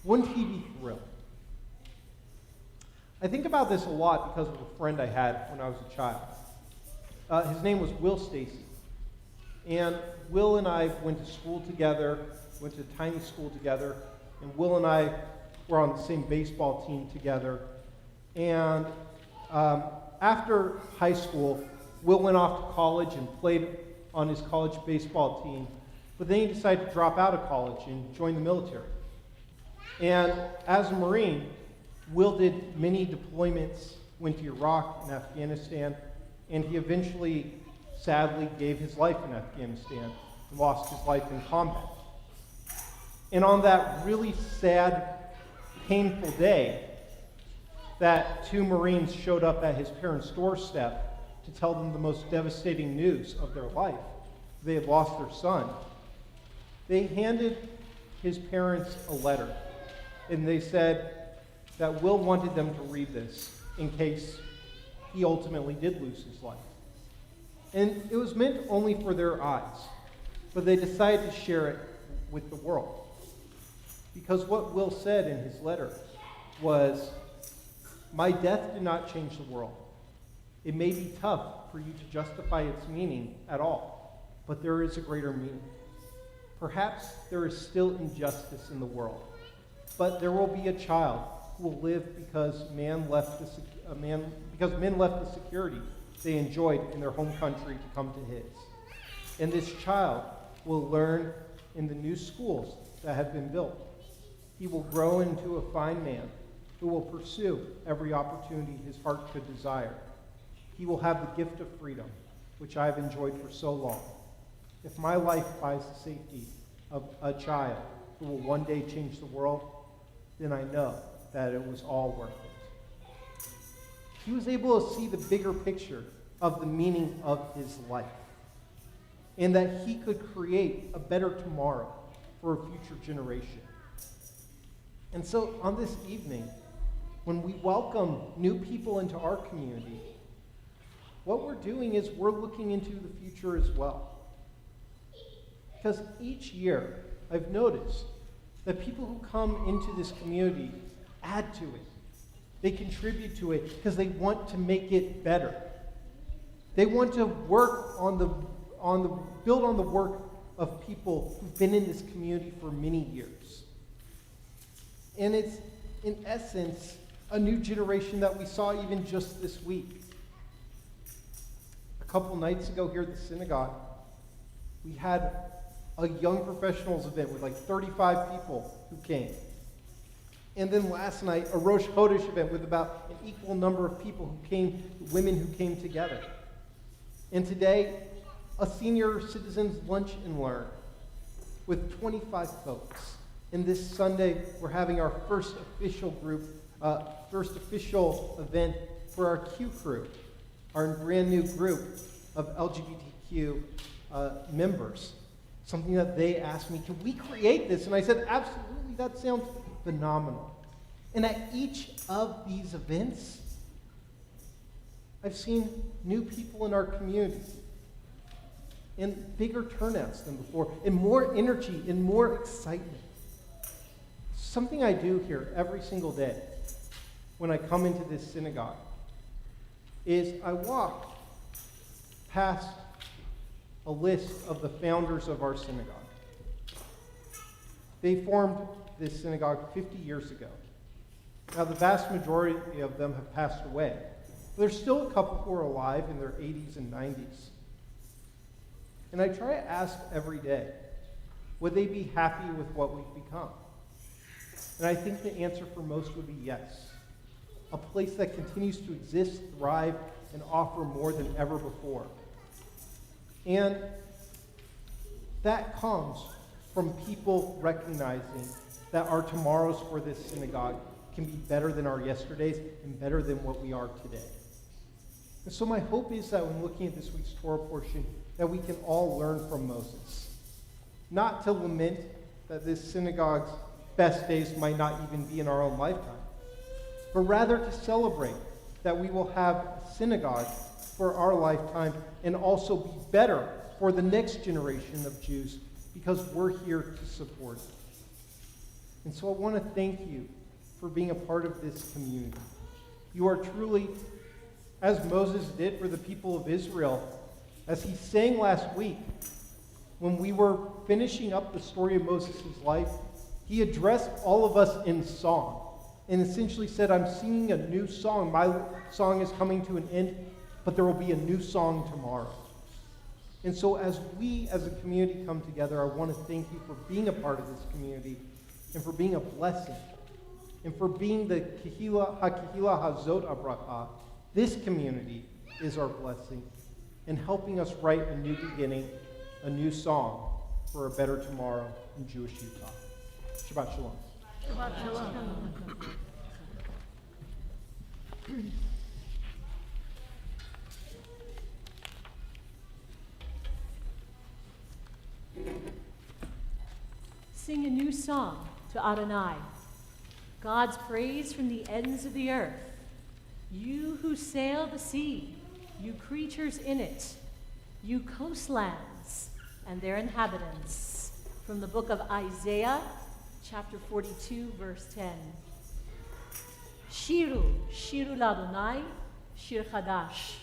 Wouldn't he be thrilled? I think about this a lot because of a friend I had when I was a child. His name was Will Stacy. And Will and I went to school together, went to a tiny school together, and Will and I were on the same baseball team together. And after high school, Will went off to college and played on his college baseball team, but then he decided to drop out of college and join the military. And as a Marine, Will did many deployments, went to Iraq and Afghanistan, and he eventually, sadly, gave his life in Afghanistan and lost his life in combat. And on that really sad, painful day, that two Marines showed up at his parents' doorstep to tell them the most devastating news of their life. They had lost their son. They handed his parents a letter, and they said that Will wanted them to read this in case he ultimately did lose his life. And it was meant only for their eyes, but they decided to share it with the world. Because what Will said in his letter was, "My death did not change the world. It may be tough for you to justify its meaning at all, but there is a greater meaning. Perhaps there is still injustice in the world, but there will be a child who will live because men left the security they enjoyed in their home country to come to his. And this child will learn in the new schools that have been built. He will grow into a fine man who will pursue every opportunity his heart could desire. He will have the gift of freedom, which I have enjoyed for so long. If my life buys the safety of a child who will one day change the world, then I know that it was all worth it." He was able to see the bigger picture of the meaning of his life, and that he could create a better tomorrow for a future generation. And so on this evening, when we welcome new people into our community, what we're doing is we're looking into the future as well. Because each year, I've noticed that people who come into this community add to it. They contribute to it because they want to make it better. They want to work build on the work of people who've been in this community for many years. And it's, in essence, a new generation that we saw even just this week. A couple nights ago here at the synagogue, we had a young professionals event with like 35 people who came. And then last night, a Rosh Chodesh event with about an equal number of people who came, women who came together. And today, a senior citizens lunch and learn with 25 folks. And this Sunday, we're having our first official event for our Q crew, our brand new group of LGBTQ members. Something that they asked me, can we create this? And I said, absolutely, that sounds phenomenal. And at each of these events, I've seen new people in our community, and bigger turnouts than before, and more energy, and more excitement. Something I do here every single day when I come into this synagogue is I walk past a list of the founders of our synagogue. They formed this synagogue 50 years ago. Now, the vast majority of them have passed away. There's still a couple who are alive in their 80s and 90s. And I try to ask every day, would they be happy with what we've become? And I think the answer for most would be yes. A place that continues to exist, thrive, and offer more than ever before. And that comes from people recognizing that our tomorrows for this synagogue can be better than our yesterdays and better than what we are today. And so my hope is that when looking at this week's Torah portion, that we can all learn from Moses. Not to lament that this synagogue's best days might not even be in our own lifetime, but rather to celebrate that we will have a synagogue for our lifetime and also be better for the next generation of Jews because we're here to support it. And so I want to thank you for being a part of this community. You are truly, as Moses did for the people of Israel, as he sang last week, when we were finishing up the story of Moses' life, he addressed all of us in song and essentially said, I'm singing a new song. My song is coming to an end, but there will be a new song tomorrow. And so as we as a community come together, I want to thank you for being a part of this community and for being a blessing and for being the Kehila Hazot Abraha. This community is our blessing and helping us write a new beginning, a new song for a better tomorrow in Jewish Utah. Shabbat Shalom. Shabbat Shalom. Sing a new song to Adonai, God's praise from the ends of the earth. You who sail the sea, you creatures in it, you coastlands and their inhabitants. From the book of Isaiah, chapter 42, verse 10. Shiru, Shiru l'Adonai, Shir Chadash.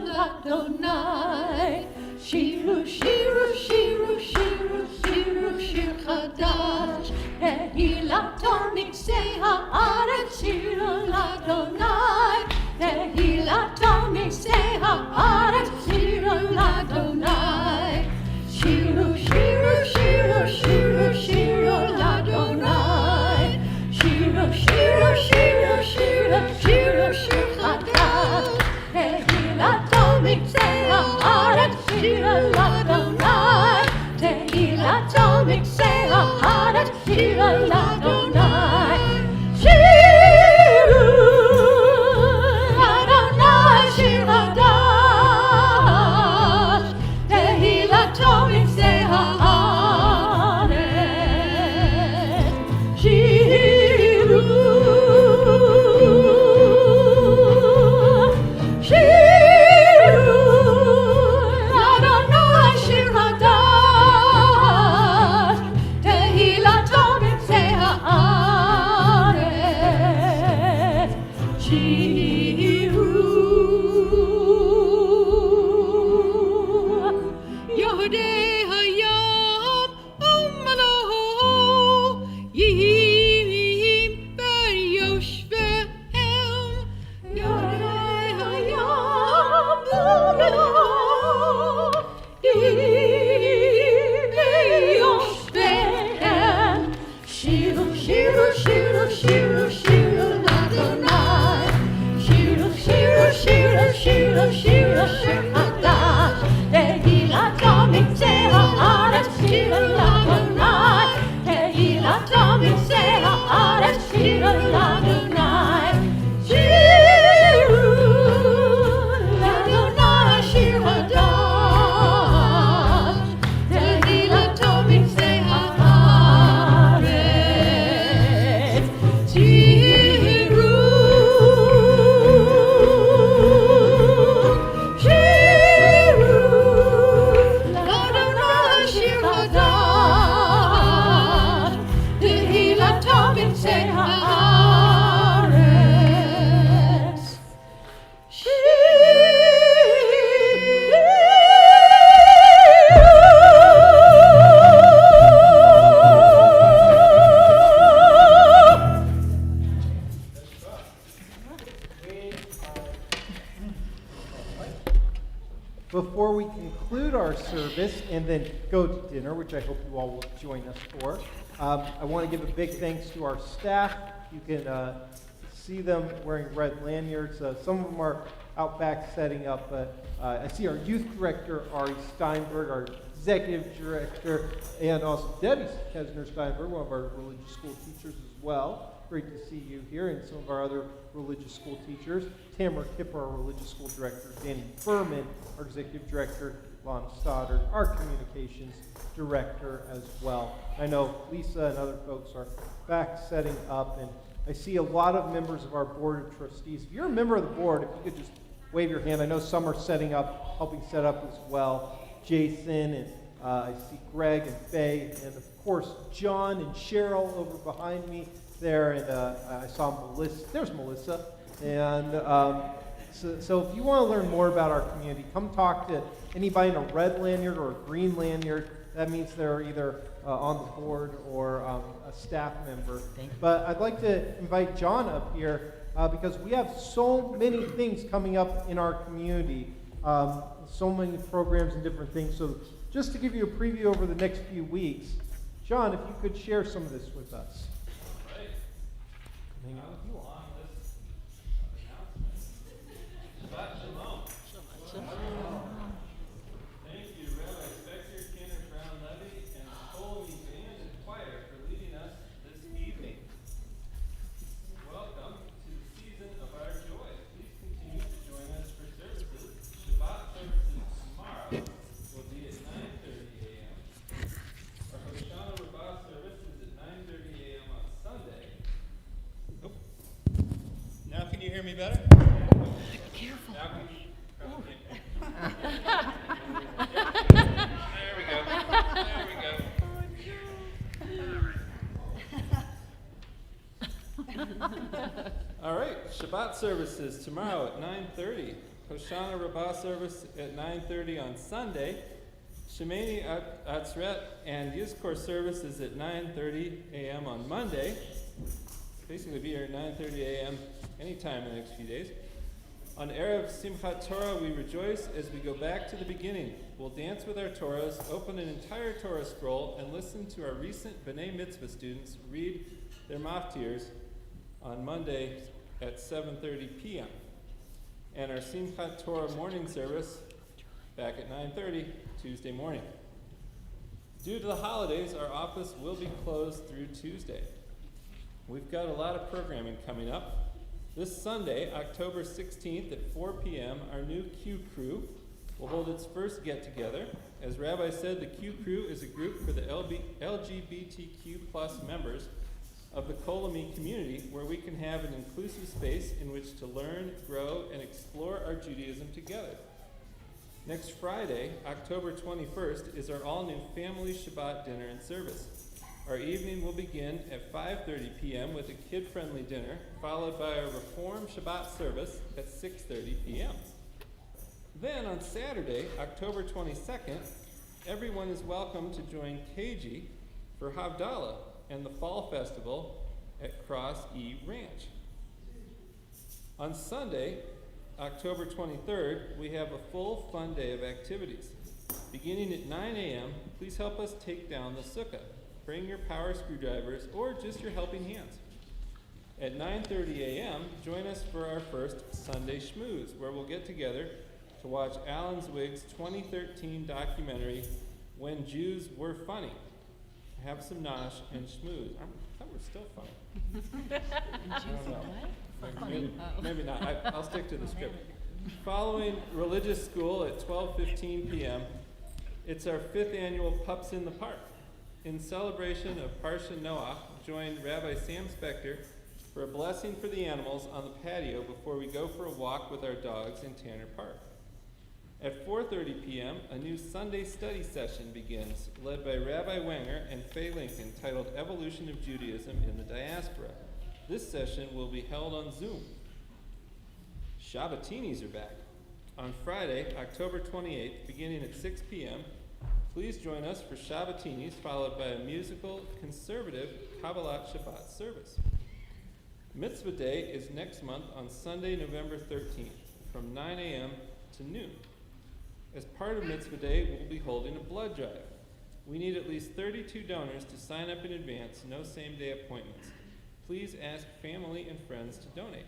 l'Adonai. Shiru, shiru, shiru, shiru, shiru, shir chadash. Tehilato miksei haaretz, shiru l'Adonai. Tehilato miksei haaretz, shiru l'Adonai. Shiru, shiru, shiru, shiru, shiru l'Adonai. Shiru, shiru, shiru, shiru, shiru, shir chadash. Tehilato miksei haaretz, shiru l'Adonai. Tehilato miksei haaretz, shiru l'Adonai. Shiru l'Adonai, shir chadash. Tehilato miksei haaretz. Shiru, shiru l'Adonai, shir chadash. Tehilato miksei haaretz. Shiru Yodei hayam umalo yihim ber yoshvehem. Yodei hayam umalo yihim ber yoshvehem. Shiru, shiru, shiru, shiru, shiru l'Adonai. Shiru, shiru, shiru, shiru, shiru, shir chadash. Tehilato miksei haaretz, shiru l'Adonai. Tehilato miksei haaretz, shiru l'Adonai. Shiru l'Adonai, shir chadash. Tehilato miksei haaretz. Shiru, shiru l'Adonai, shir chadash. Tehilato miksei haaretz. Before we conclude our service and then go to dinner, which I hope you all will join us for, I want to give a big thanks to our staff. You can see them wearing red lanyards. Some of them are out back setting up, but I see our youth director, Ari Steinberg, our executive director, and also Debbie Kesner-Steinberg, one of our religious school teachers as well. Great to see you here, and some of our other religious school teachers. Tamara Kipper, our religious school director. Danny Furman, our executive director. Lana Stoddard, our communications director as well. I know Lisa and other folks are back setting up, and I see a lot of members of our board of trustees. If you're a member of the board, if you could just wave your hand. I know some are setting up, helping set up as well. Jason, and I see Greg and Faye, and of course John and Cheryl over behind me there, and I saw Melissa. There's Melissa. And so if you want to learn more about our community, come talk to anybody in a red lanyard or a green lanyard. That means they're either on the board or a staff member. But I'd like to invite John up here because we have so many things coming up in our community, so many programs and different things. So just to give you a preview over the next few weeks, John, if you could share some of this with us. All right. Hang on with you all. On this announcement. Shabbat Shalom. Thank you, Rabbi Spector, Kenneth Brown Levy, and Holy Band and Choir for leading us this evening. Welcome to the season of our joy. Please continue to join us for services. Shabbat services tomorrow will be at 9:30 a.m. Our Hoshana Rabbah service is at 9:30 a.m. on Sunday. Oh. Now can you hear me better? Careful. Now can you? Probably can't. There we go. There we go. All right. Shabbat services tomorrow at 9:30. Hoshana Rabbah service at 9:30 on Sunday. Shemini Atzret and Yizkor service is at 9:30 a.m. on Monday. Basically be here at 9:30 a.m. anytime in the next few days. On Erev Simchat Torah, we rejoice as we go back to the beginning. We'll dance with our Torahs, open an entire Torah scroll, and listen to our recent B'nai Mitzvah students read their maftirs on Monday at 7:30 p.m. And our Simchat Torah morning service back at 9:30 Tuesday morning. Due to the holidays, our office will be closed through Tuesday. We've got a lot of programming coming up. This Sunday, October 16th at 4 p.m., our new Q Crew will hold its first get-together. As Rabbi said, the Q Crew is a group for the LGBTQ plus members of the Kolami community where we can have an inclusive space in which to learn, grow, and explore our Judaism together. Next Friday, October 21st, is our all-new family Shabbat dinner and service. Our evening will begin at 5:30 p.m. with a kid-friendly dinner, followed by a Reform Shabbat service at 6:30 p.m. Then on Saturday, October 22nd, everyone is welcome to join KG for Havdalah and the Fall Festival at Cross E Ranch. On Sunday, October 23rd, we have a full fun day of activities. Beginning at 9 a.m., please help us take down the sukkah. Bring your power screwdrivers or just your helping hands. At 9:30 a.m., join us for our first Sunday Schmooze, where we'll get together to watch Alan Zweig's 2013 documentary, When Jews Were Funny. Have some nosh and schmooze. I thought we're still funny. Maybe not. I'll stick to the script. Following religious school at 12:15 p.m., it's our 5th annual Pups in the Park. In celebration of Parsha Noach, join Rabbi Sam Spector for a blessing for the animals on the patio before we go for a walk with our dogs in Tanner Park. At 4:30 p.m., a new Sunday study session begins, led by Rabbi Wenger and Faye Lincoln, titled Evolution of Judaism in the Diaspora. This session will be held on Zoom. Shabbatinis are back. On Friday, October 28th, beginning at 6 p.m., please join us for Shabbatinis, followed by a musical, conservative Kabbalat Shabbat service. Mitzvah Day is next month on Sunday, November 13th, from 9 a.m. to noon. As part of Mitzvah Day, we'll be holding a blood drive. We need at least 32 donors to sign up in advance, no same-day appointments. Please ask family and friends to donate.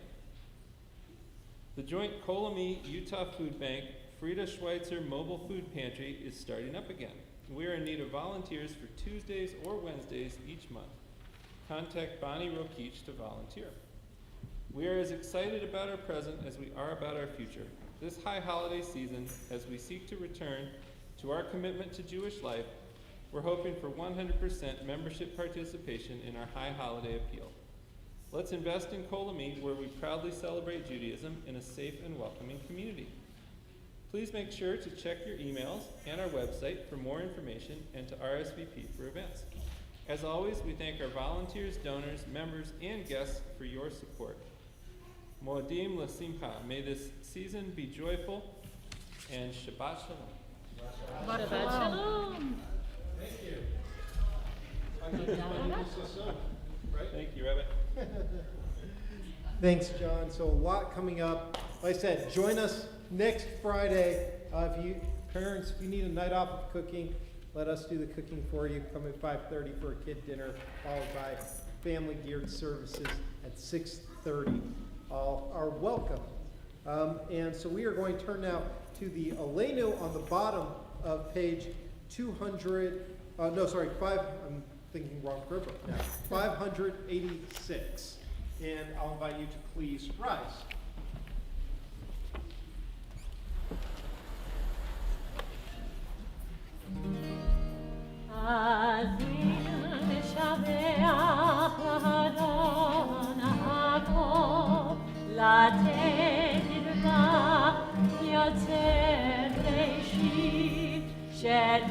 The joint Kolami Utah Food Bank Frida Schweitzer Mobile Food Pantry is starting up again. We are in need of volunteers for Tuesdays or Wednesdays each month. Contact Bonnie Rokich to volunteer. We are as excited about our present as we are about our future. This high holiday season, as we seek to return to our commitment to Jewish life, we're hoping for 100% membership participation in our high holiday appeal. Let's invest in Kolami, where we proudly celebrate Judaism in a safe and welcoming community. Please make sure to check your emails and our website for more information and to RSVP for events. As always, we thank our volunteers, donors, members, and guests for your support. Moadim L'Simcha. May this season be joyful, and Shabbat Shalom. Shabbat Shalom. Thank you. Thank you, Rabbi. Thanks, John. So a lot coming up. Like I said, join us next Friday. If you parents, if you need a night off of cooking, let us do the cooking for you. Come at 5:30 for a kid dinner, followed by family geared services at 6:30. All are welcome. And so we are going to turn now to the Aleinu on the bottom of page 200. I'm thinking wrong prayer book now. 586. And I'll invite you to please rise. Shed